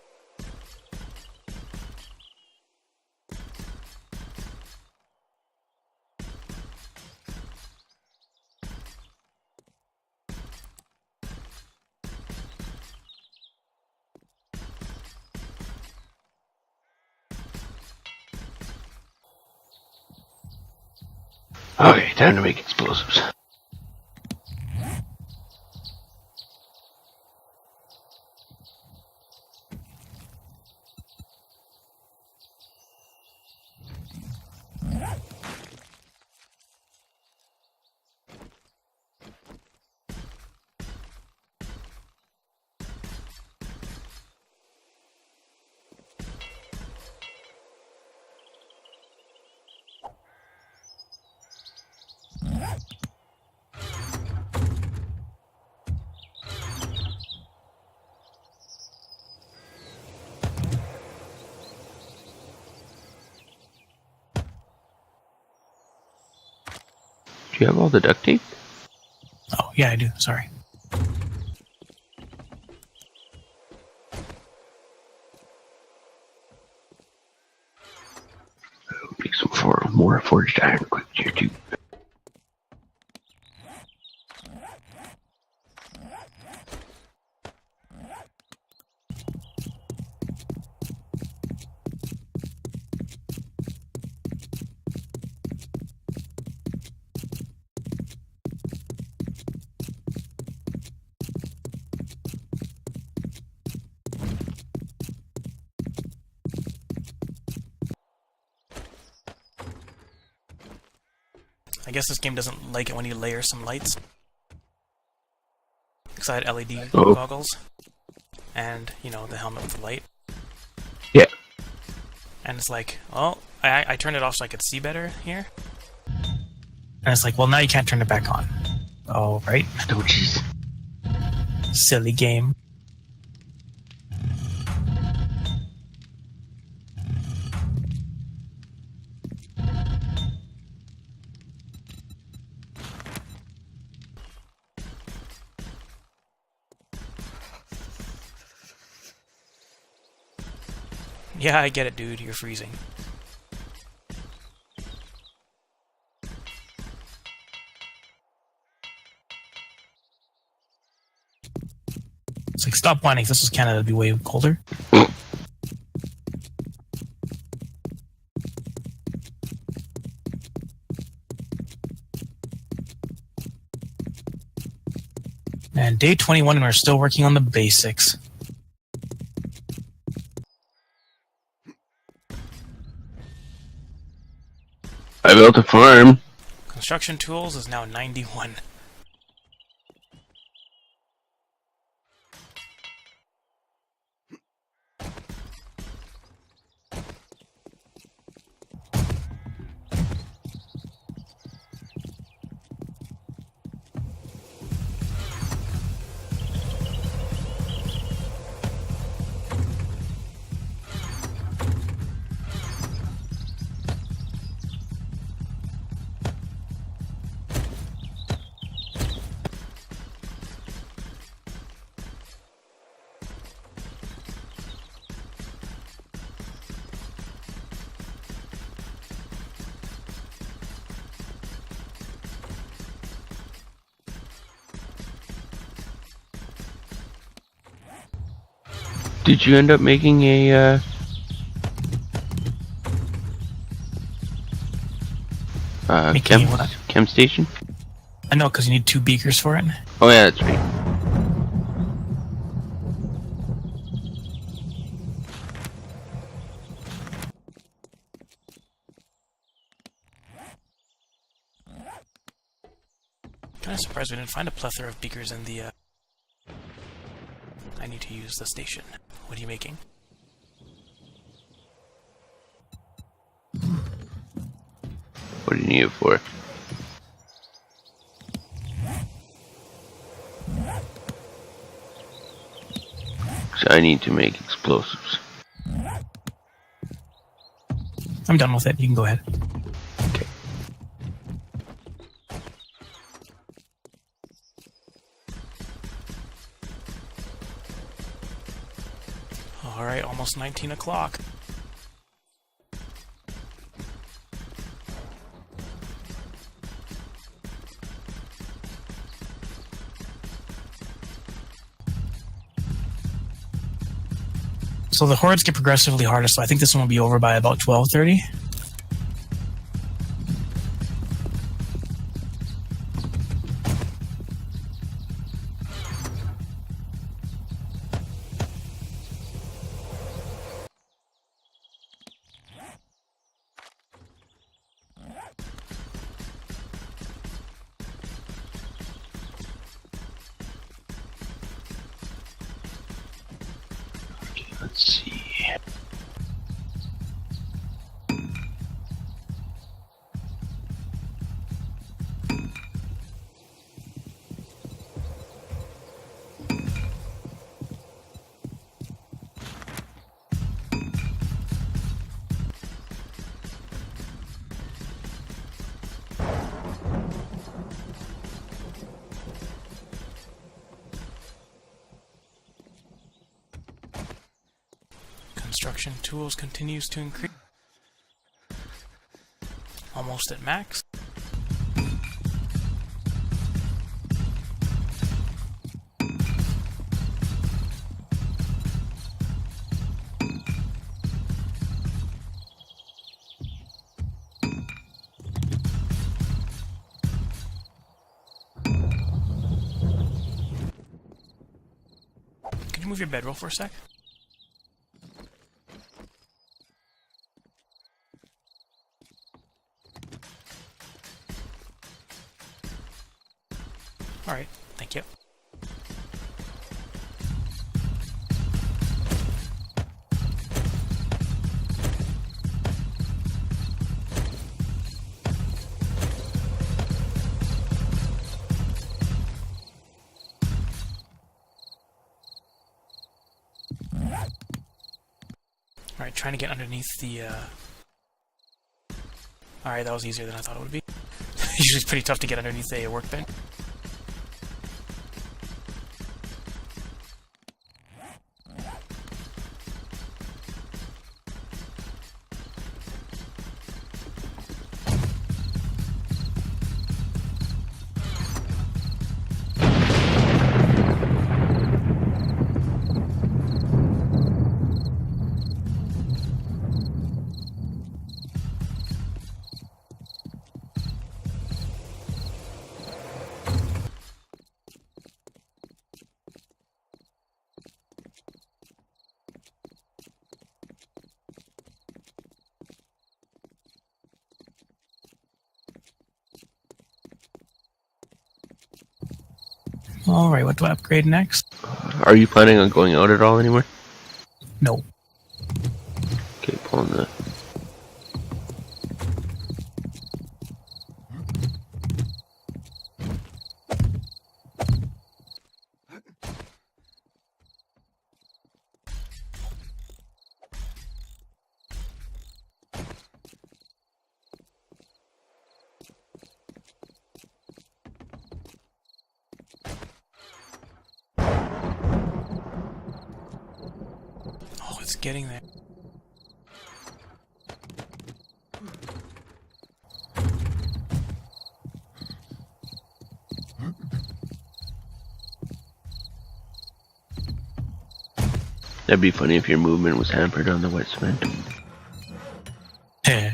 Speaker 2: Okay, time to make explosives. Do you have all the duct tape?
Speaker 3: Oh, yeah, I do. Sorry.
Speaker 2: I'll make some more forged iron quick here too.
Speaker 3: I guess this game doesn't like it when you layer some lights. Because I had LED
Speaker 2: Oh.
Speaker 3: goggles. And, you know, the helmet with the light.
Speaker 2: Yeah.
Speaker 3: And it's like, well, I turned it off so I could see better here. And it's like, well, now you can't turn it back on. Oh, right.
Speaker 2: Oh, jeez.
Speaker 3: Silly game. Yeah, I get it, dude. You're freezing. It's like, stop whining. If this was Canada, it'd be way colder. And day 21, and we're still working on the basics.
Speaker 2: I built a farm.
Speaker 3: Construction tools is now 91.
Speaker 2: Did you end up making a
Speaker 3: Making what?
Speaker 2: chem station?
Speaker 3: I know, because you need 2 beakers for it.
Speaker 2: Oh yeah, that's right.
Speaker 3: Kind of surprised we didn't find a plethora of beakers in the, I need to use the station. What are you making?
Speaker 2: What do you need it for? So I need to make explosives.
Speaker 3: I'm done with it. You can go ahead.
Speaker 2: Okay.
Speaker 3: Alright, almost 19 o'clock. So the hordes get progressively harder, so I think this one will be over by about 12:30.
Speaker 2: Let's see.
Speaker 3: Construction tools continues to increase. Almost at max. Can you move your bedroll for a sec? Alright, trying to get underneath the, Alright, that was easier than I thought it would be. Usually it's pretty tough to get underneath a workbench. Alright, what do I upgrade next?
Speaker 2: Are you planning on going out at all anymore?
Speaker 3: No.
Speaker 2: Okay, pulling the...
Speaker 3: Oh, it's getting there.
Speaker 2: That'd be funny if your movement was hampered on the wet cement.
Speaker 3: Heh.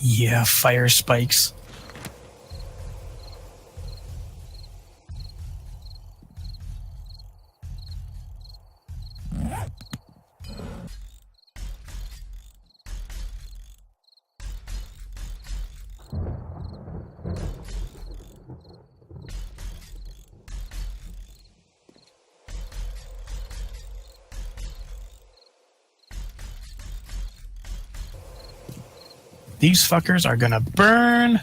Speaker 3: Yeah, fire spikes. These fuckers are gonna burn.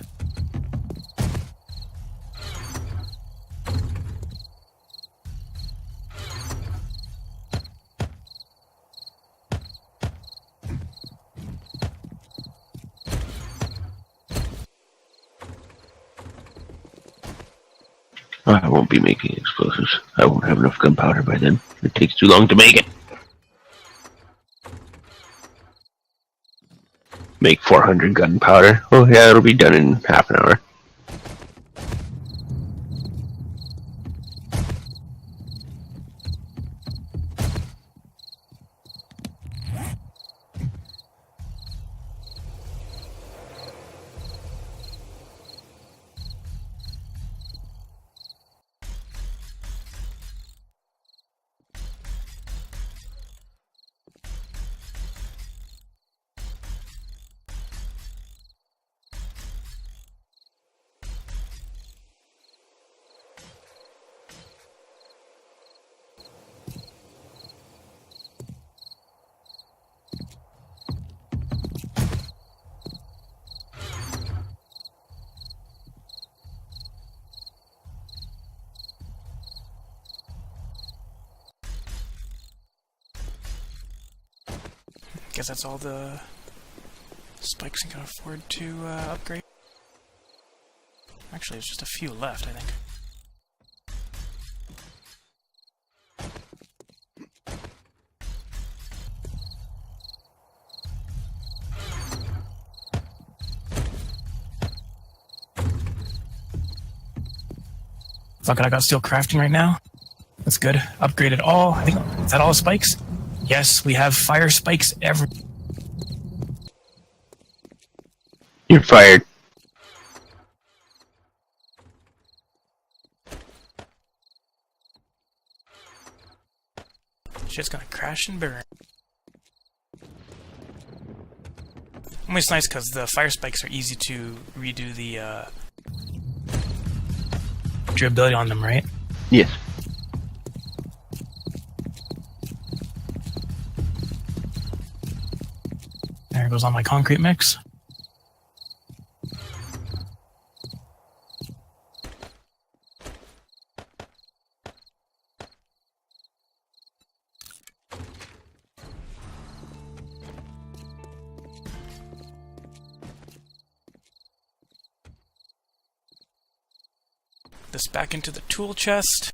Speaker 2: I won't be making explosives. I won't have enough gunpowder by then. It takes too long to make it. Make 400 gunpowder. Oh yeah, it'll be done in half an hour. Guess that's all the spikes I can afford to upgrade. Actually, there's just a few left, I think. Fuck it, I got steel crafting right now. That's good. Upgraded all. I think, is that all spikes? Yes, we have fire spikes every... You're fired.
Speaker 3: Shit's gonna crash and burn. I mean, it's nice because the fire spikes are easy to redo the dropped your ability on them, right?
Speaker 2: Yes.
Speaker 3: There goes all my concrete mix. This back into the tool chest.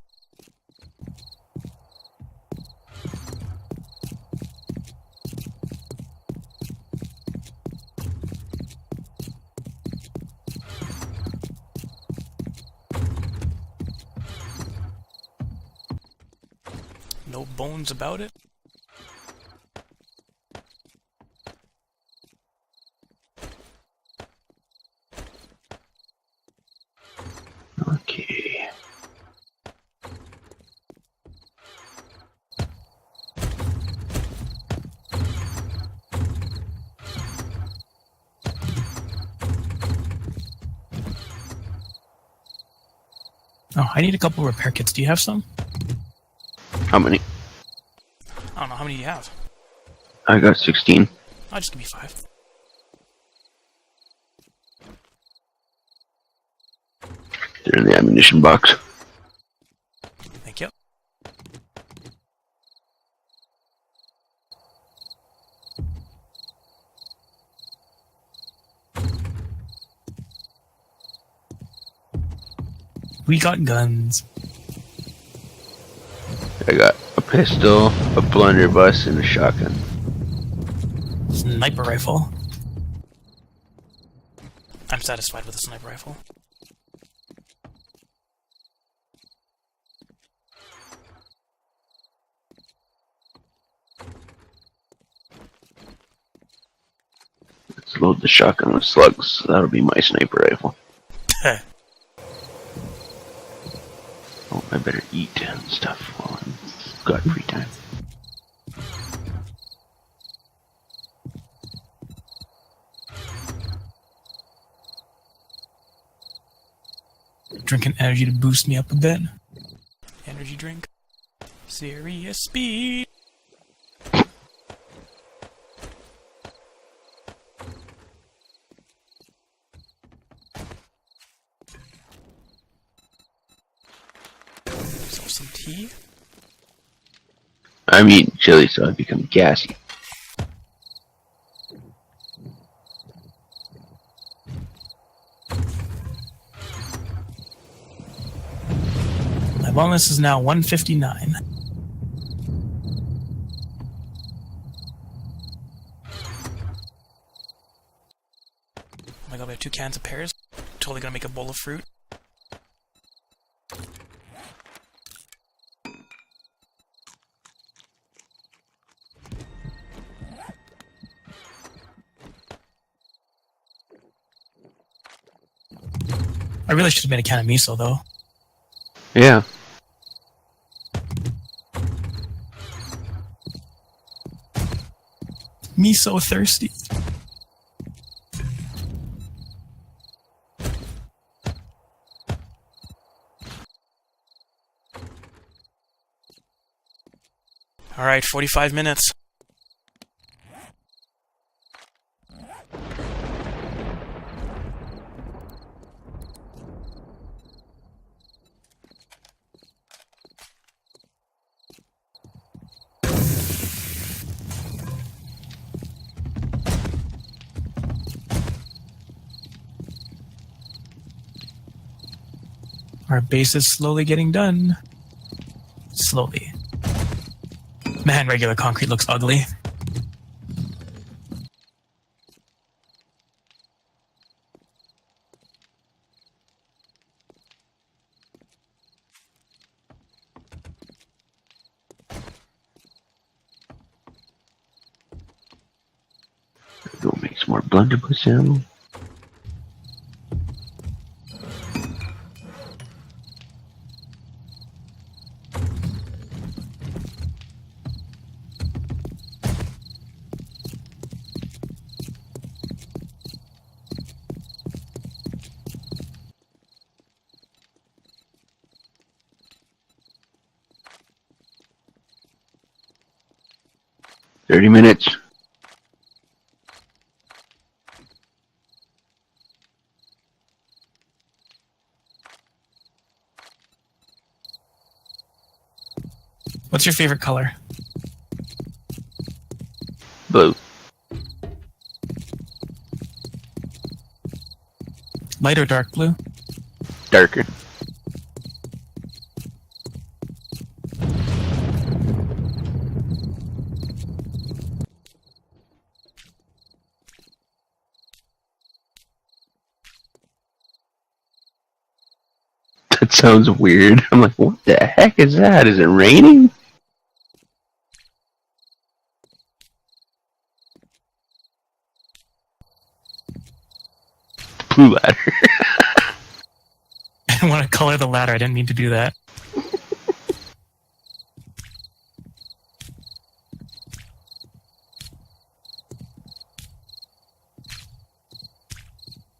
Speaker 3: No bones about it.
Speaker 2: Okay.
Speaker 3: Oh, I need a couple repair kits. Do you have some?
Speaker 2: How many?
Speaker 3: I don't know. How many do you have?
Speaker 2: I got 16.
Speaker 3: I'll just give me 5.
Speaker 2: They're in the ammunition box.
Speaker 3: Thank you. We got guns.
Speaker 2: I got a pistol, a blunderbuss, and a shotgun.
Speaker 3: Sniper rifle. I'm satisfied with the sniper rifle.
Speaker 2: Let's load the shotgun with slugs. That'll be my sniper rifle. Oh, I better eat and stuff while I've got free time.
Speaker 3: Drinking energy to boost me up a bit. Energy drink. Serious speed. So some tea.
Speaker 2: I'm eating chili, so I become gassy.
Speaker 3: My wellness is now 159. Oh my god, we have 2 cans of pears. Totally gonna make a bowl of fruit. I really should have made a can of miso though.
Speaker 2: Yeah.
Speaker 3: Me so thirsty. Alright, 45 minutes. Our base is slowly getting done. Slowly. Man, regular concrete looks ugly.
Speaker 2: Go make some more blunderbuss ammo. 30 minutes.
Speaker 3: What's your favorite color?
Speaker 2: Blue.
Speaker 3: Light or dark blue?
Speaker 2: Darker. That sounds weird. I'm like, what the heck is that? Is it raining? The blue ladder.
Speaker 3: I didn't want to color the ladder. I didn't mean to do that.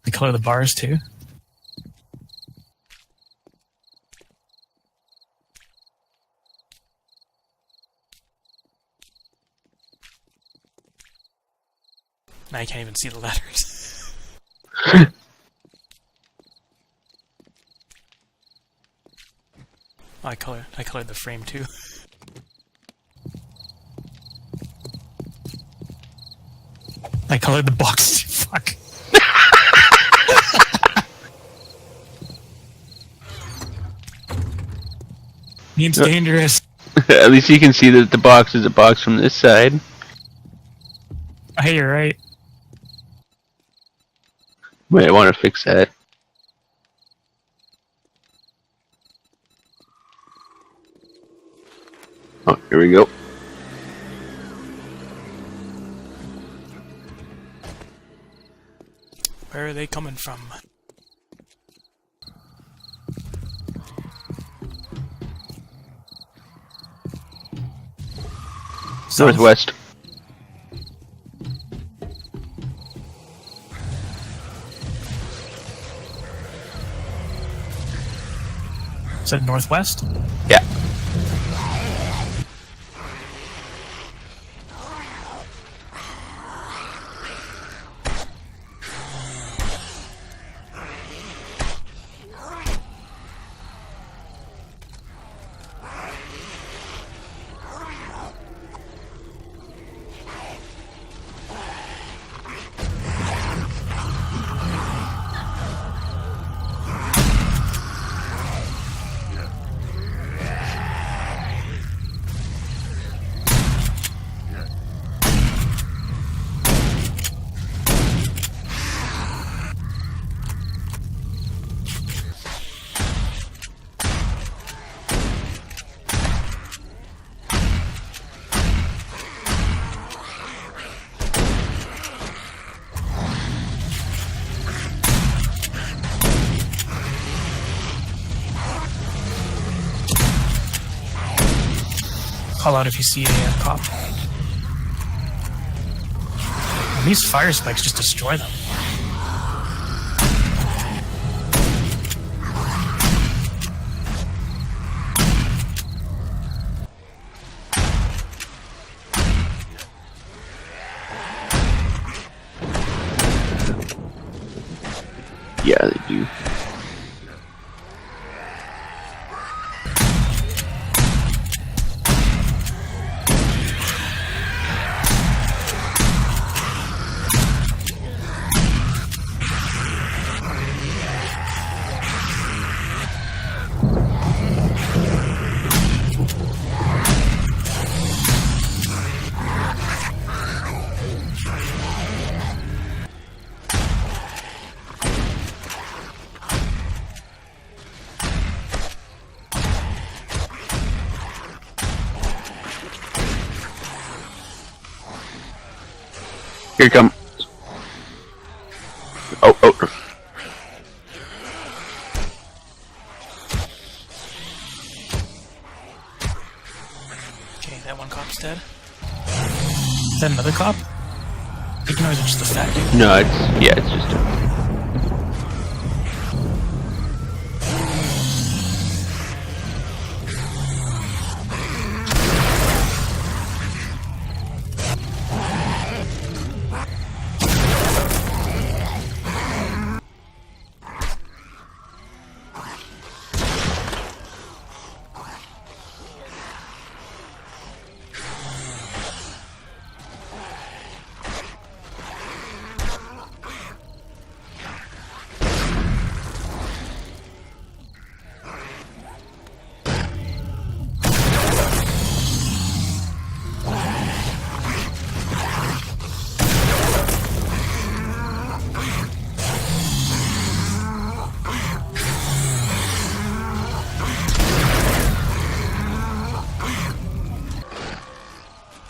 Speaker 3: I color the bars too. Now you can't even see the letters. I colored the frame too. I colored the box too. Fuck. Means dangerous.
Speaker 2: At least you can see that the box is a box from this side.
Speaker 3: Hey, you're right.
Speaker 2: Wait, I want to fix that. Oh, here we go.
Speaker 3: Where are they coming from?
Speaker 2: Northwest.
Speaker 3: Is that northwest?
Speaker 2: Yeah.
Speaker 3: Call out if you see a cop. And these fire spikes just destroy them.
Speaker 2: Yeah, they do. Here come. Oh, oh.
Speaker 3: Okay, that one cop's dead. Is that another cop? Or is it just a fat dude?
Speaker 2: No, it's just a...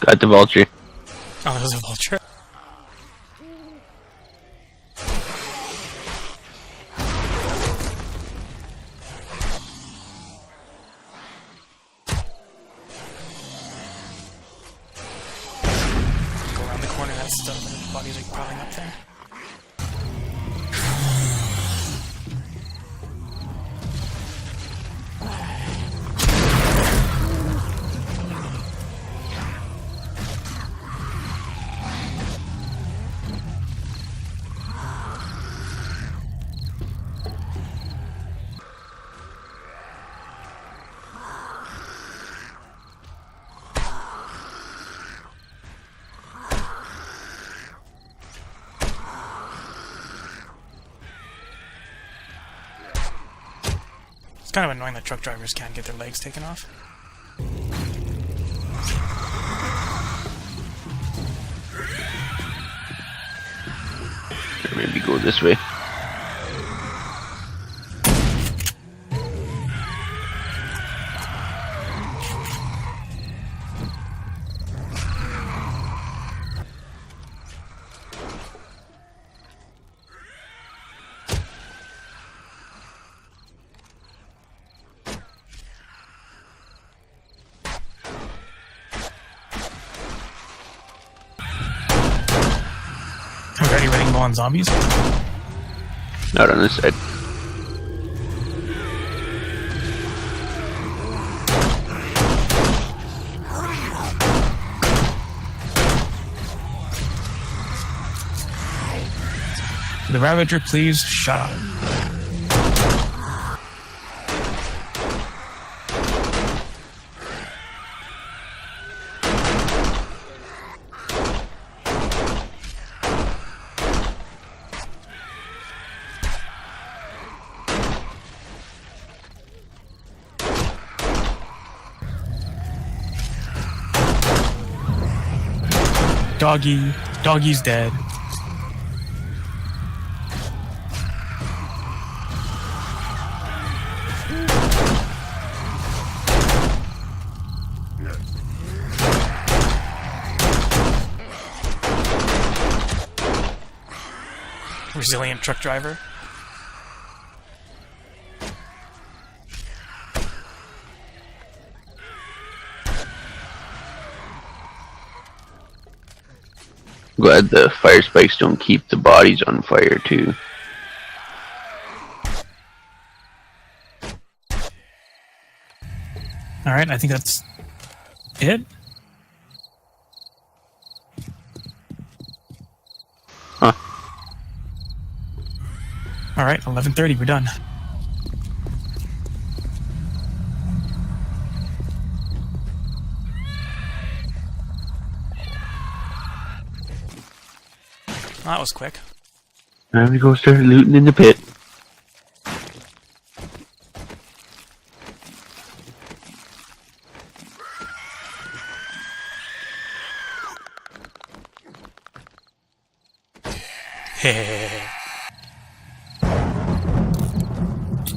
Speaker 2: Got the vulture.
Speaker 3: Oh, there's a vulture. Go around the corner, that stuff, and the bodies are piling up there. It's kind of annoying that truck drivers can't get their legs taken off.
Speaker 2: Maybe go this way.
Speaker 3: Already running low on zombies?
Speaker 2: Not on this side.
Speaker 3: The Ravager, please shut up. Doggy's dead. Resilient truck driver.
Speaker 2: Glad the fire spikes don't keep the bodies on fire too.
Speaker 3: Alright, I think that's it.
Speaker 2: Huh.
Speaker 3: Alright, 11:30, we're done. That was quick.
Speaker 2: Time to go start looting in the pit.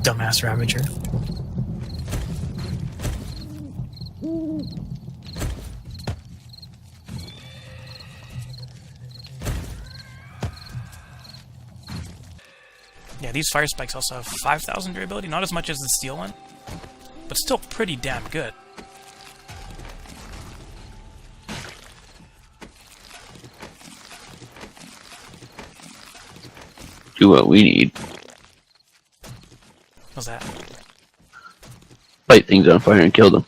Speaker 3: Dumbass Ravager. Yeah, these fire spikes also have 5,000 durability, not as much as the steel one, but still pretty damn good.
Speaker 2: Do what we need.
Speaker 3: What's that?
Speaker 2: Light things on fire and kill them.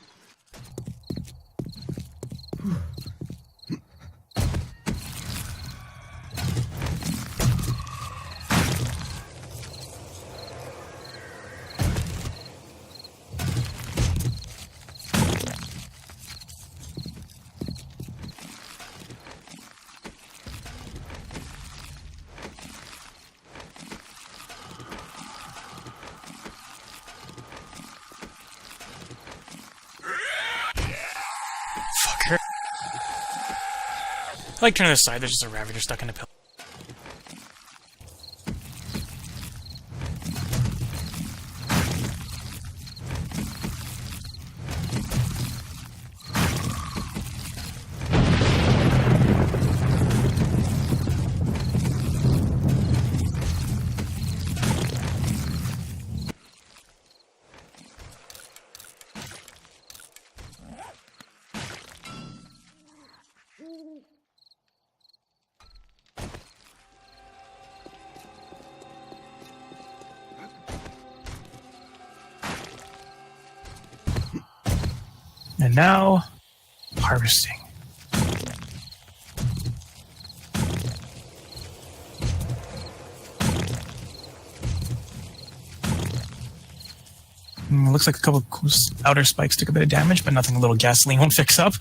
Speaker 3: Fucker. I like turning aside, there's just a Ravager stuck in a pillar. And now, harvesting. Looks like a couple of outer spikes took a bit of damage, but nothing a little gasoline won't fix up.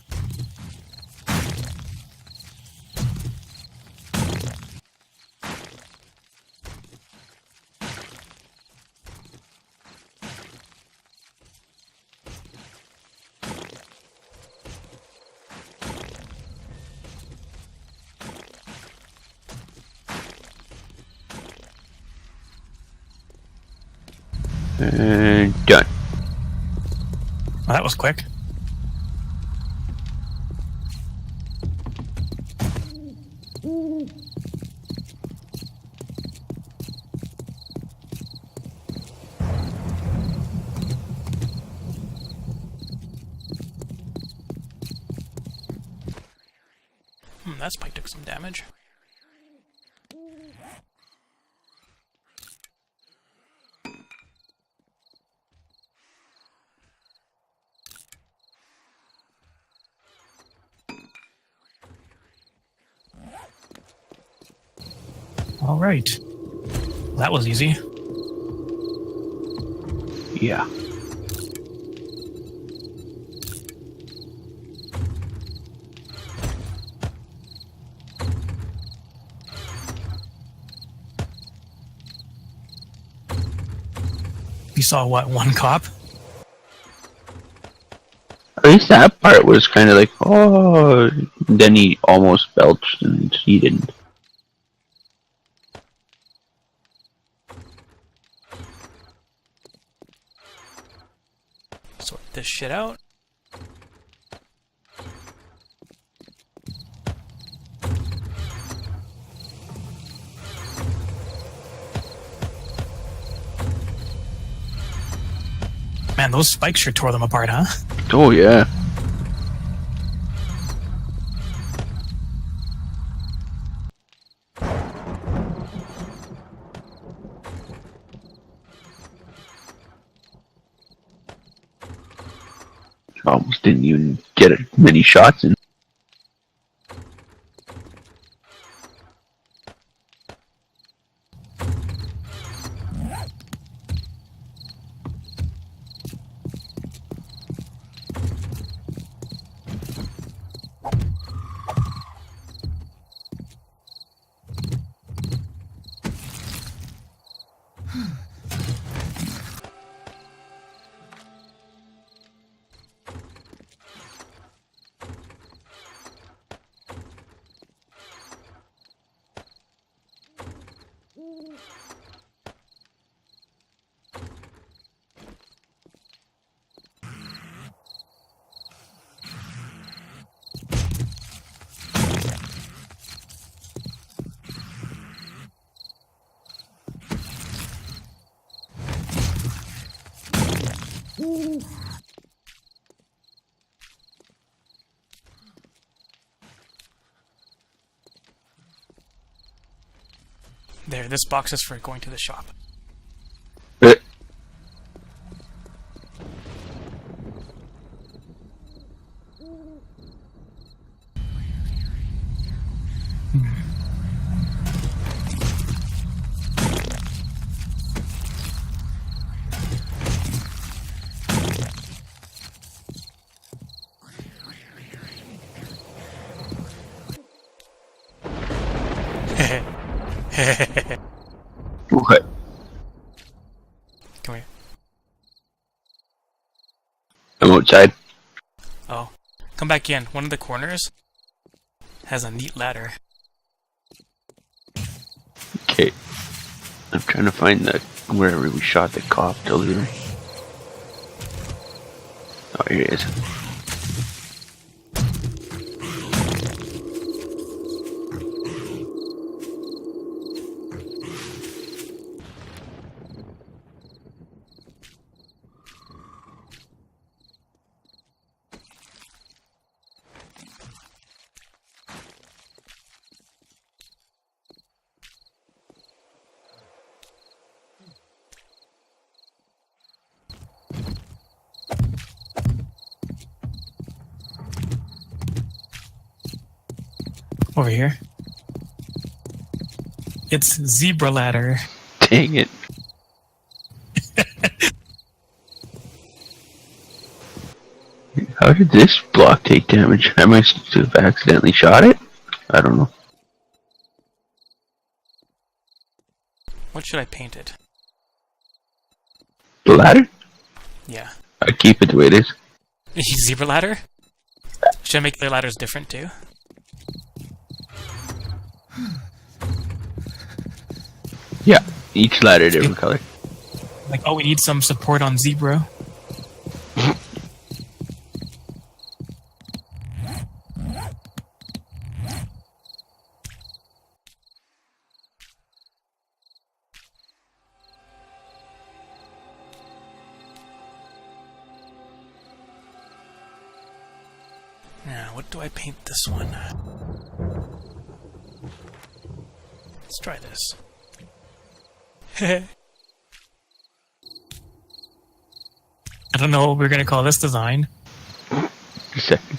Speaker 2: And done.
Speaker 3: Well, that was quick. That spike took some damage. All right. That was easy.
Speaker 2: Yeah.
Speaker 3: You saw what, one cop?
Speaker 2: At least that part was kind of like, oh. Then he almost belched, and he didn't.
Speaker 3: Sort this shit out. Man, those spikes sure tore them apart, huh?
Speaker 2: Oh, yeah. Almost didn't even get many shots in.
Speaker 3: There, this box is for going to the shop.
Speaker 2: What?
Speaker 3: Come here.
Speaker 2: I'm outside.
Speaker 3: Oh. Come back in. One of the corners has a neat ladder.
Speaker 2: Okay. I'm trying to find the wherever we shot the cop earlier. Oh, here it is.
Speaker 3: Over here. It's zebra ladder.
Speaker 2: Dang it. How did this block take damage? I might have accidentally shot it? I don't know.
Speaker 3: What should I paint it?
Speaker 2: The ladder?
Speaker 3: Yeah.
Speaker 2: I'd keep it the way it is.
Speaker 3: Zebra ladder? Should I make the ladders different too?
Speaker 2: Yeah, each ladder different color.
Speaker 3: Like, oh, we need some support on zebra. Now, what do I paint this one? Let's try this. I don't know what we're gonna call this design.
Speaker 2: A second.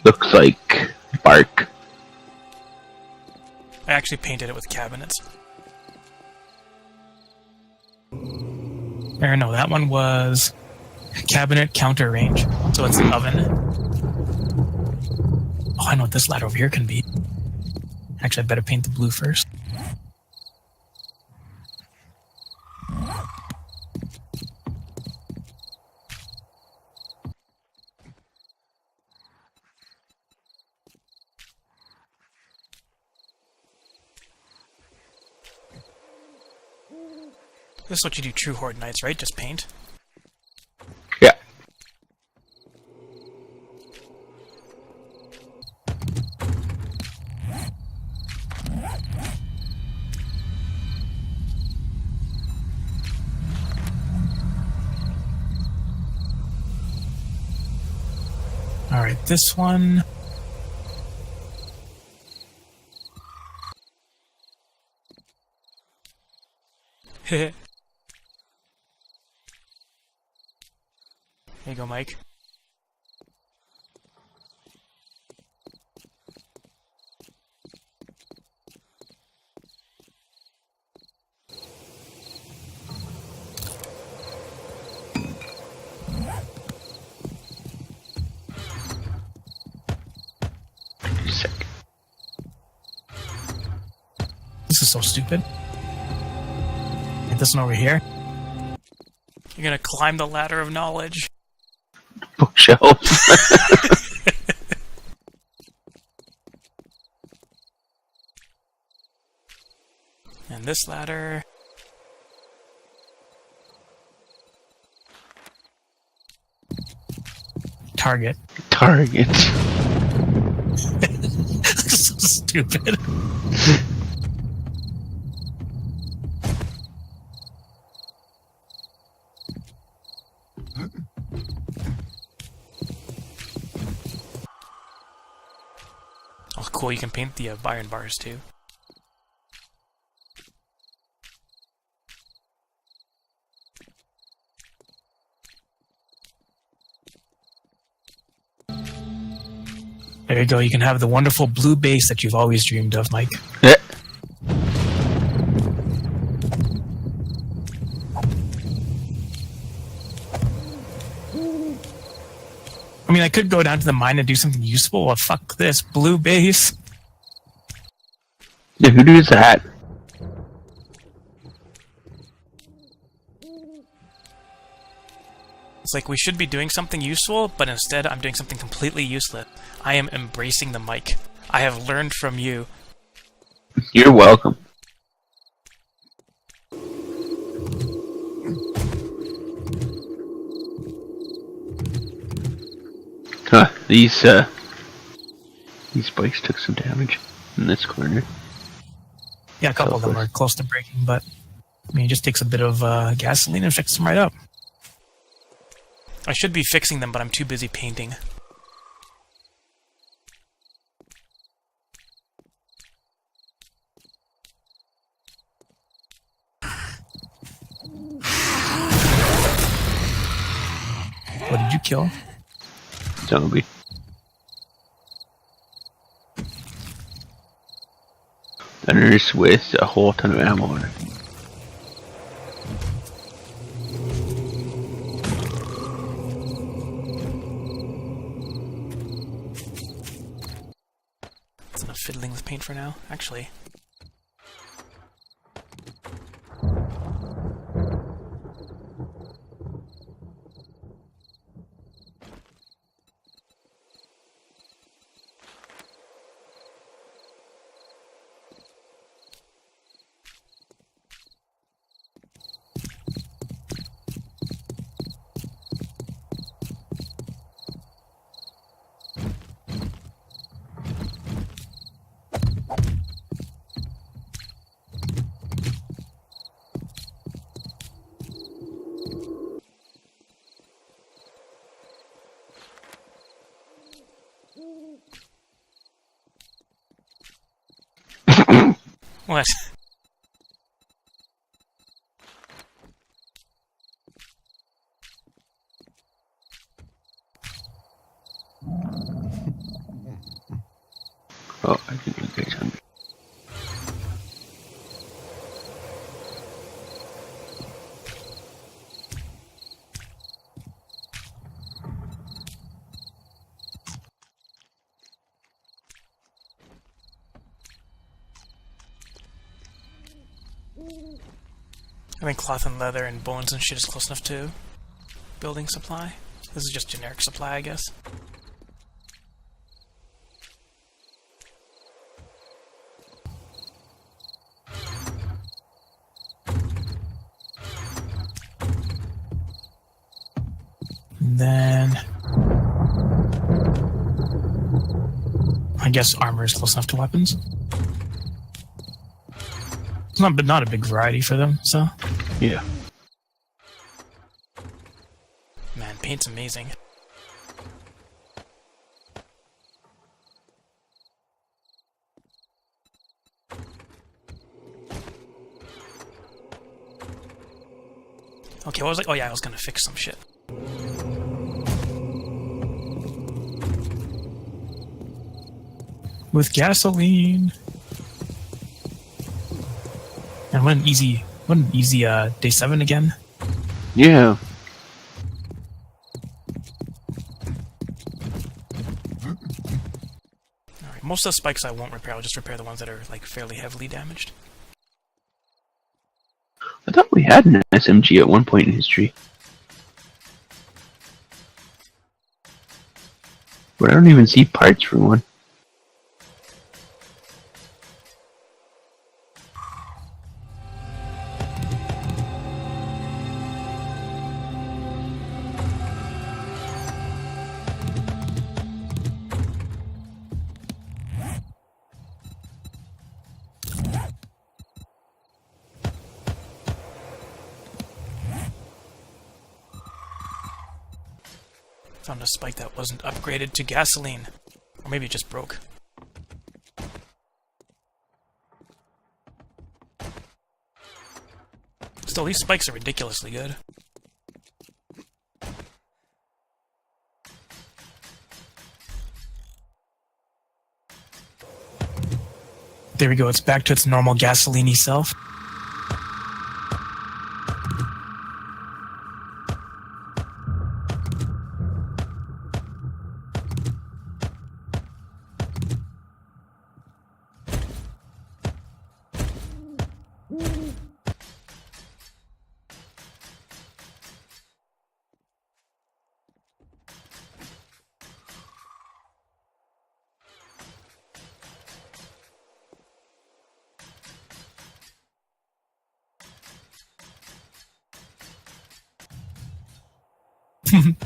Speaker 2: Looks like bark.
Speaker 3: I actually painted it with cabinets. Or no, that one was cabinet counter range. So it's an oven. Oh, I know what this ladder over here can be. Actually, I better paint the blue first. This is what you do true Horde Nights, right? Just paint?
Speaker 2: Yeah.
Speaker 3: Alright, this one. Here you go, Mike.
Speaker 2: Sick.
Speaker 3: This is so stupid. Get this one over here. You're gonna climb the ladder of knowledge.
Speaker 2: Bookshelf.
Speaker 3: And this ladder. Target.
Speaker 2: Target.
Speaker 3: So stupid. Oh, cool, you can paint the iron bars too. There you go, you can have the wonderful blue base that you've always dreamed of, Mike.
Speaker 2: Yeah.
Speaker 3: I mean, I could go down to the mine and do something useful. Well, fuck this. Blue base.
Speaker 2: Yeah, who does that?
Speaker 3: It's like we should be doing something useful, but instead I'm doing something completely useless. I am embracing the mic. I have learned from you.
Speaker 2: You're welcome. Huh, these spikes took some damage in this corner.
Speaker 3: Yeah, a couple of them are close to breaking, but I mean, it just takes a bit of gasoline and fixes them right up. I should be fixing them, but I'm too busy painting. What did you kill?
Speaker 2: Zombie. A nurse with a whole ton of ammo on it.
Speaker 3: That's enough fiddling with paint for now, actually. What?
Speaker 2: Oh, I can engage on it.
Speaker 3: I think cloth and leather and bones and shit is close enough to building supply. This is just generic supply, I guess. And then I guess armor is close enough to weapons. It's not a big variety for them, so.
Speaker 2: Yeah.
Speaker 3: Man, paint's amazing. Okay, what was I? Oh yeah, I was gonna fix some shit. With gasoline. And what an easy day 7 again.
Speaker 2: Yeah.
Speaker 3: Alright, most of the spikes I won't repair, I'll just repair the ones that are like fairly heavily damaged.
Speaker 2: I thought we had an SMG at one point in history. But I don't even see parts for one.
Speaker 3: Found a spike that wasn't upgraded to gasoline. Or maybe it just broke. Still, these spikes are ridiculously good. There we go, it's back to its normal gasoline-y self.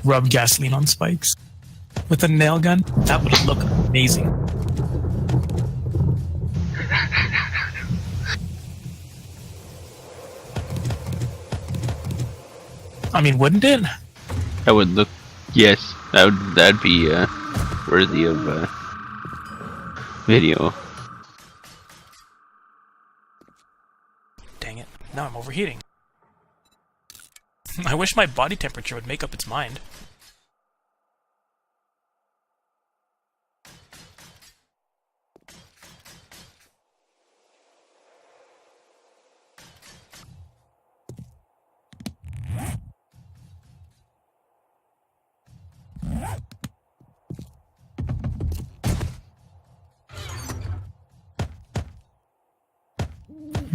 Speaker 3: Rub gasoline on spikes with a nail gun. That would look amazing. I mean, wouldn't it?
Speaker 2: That would look. Yes, that'd be worthy of video.
Speaker 3: Dang it. Now I'm overheating. I wish my body temperature would make up its mind.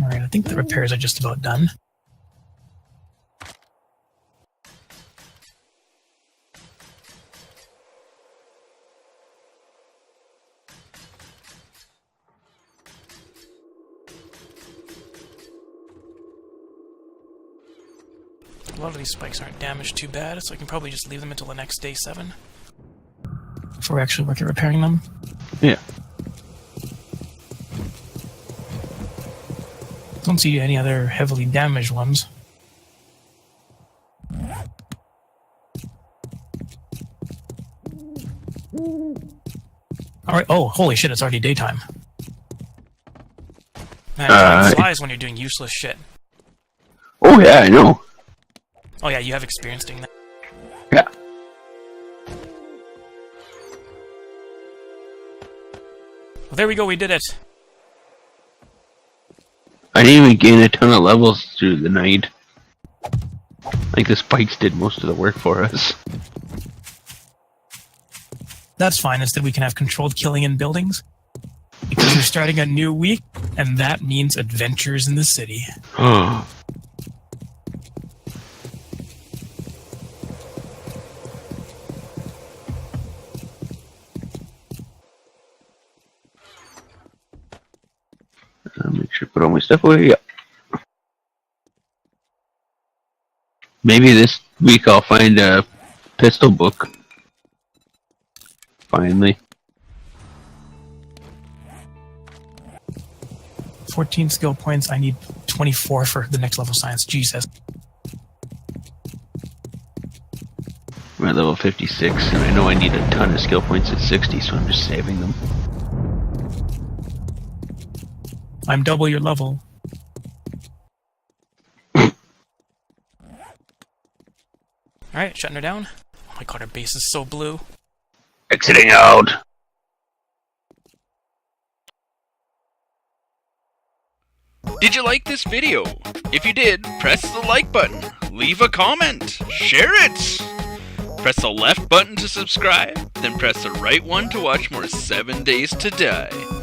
Speaker 3: Alright, I think the repairs are just about done. A lot of these spikes aren't damaged too bad, so I can probably just leave them until the next day 7. Before we actually work at repairing them.
Speaker 2: Yeah.
Speaker 3: Don't see any other heavily damaged ones. Alright, oh, holy shit, it's already daytime. Man, time flies when you're doing useless shit.
Speaker 2: Oh yeah, I know.
Speaker 3: Oh yeah, you have experience doing that.
Speaker 2: Yeah.
Speaker 3: Well, there we go, we did it.
Speaker 2: I didn't even gain a ton of levels through the night. Like the spikes did most of the work for us.
Speaker 3: That's fine, instead we can have controlled killing in buildings. Because we're starting a new week, and that means adventures in the city.
Speaker 2: Oh. Make sure to put all my stuff away. Yeah. Maybe this week I'll find a pistol book. Finally.
Speaker 3: 14 skill points, I need 24 for the next level science. Jesus.
Speaker 2: I'm at level 56, and I know I need a ton of skill points at 60, so I'm just saving them.
Speaker 3: I'm double your level. Alright, shutting her down. Oh my god, her base is so blue.
Speaker 2: Exiting out!
Speaker 4: Did you like this video? If you did, press the like button, leave a comment, share it! Press the left button to subscribe, then press the right one to watch more 7 Days to Die.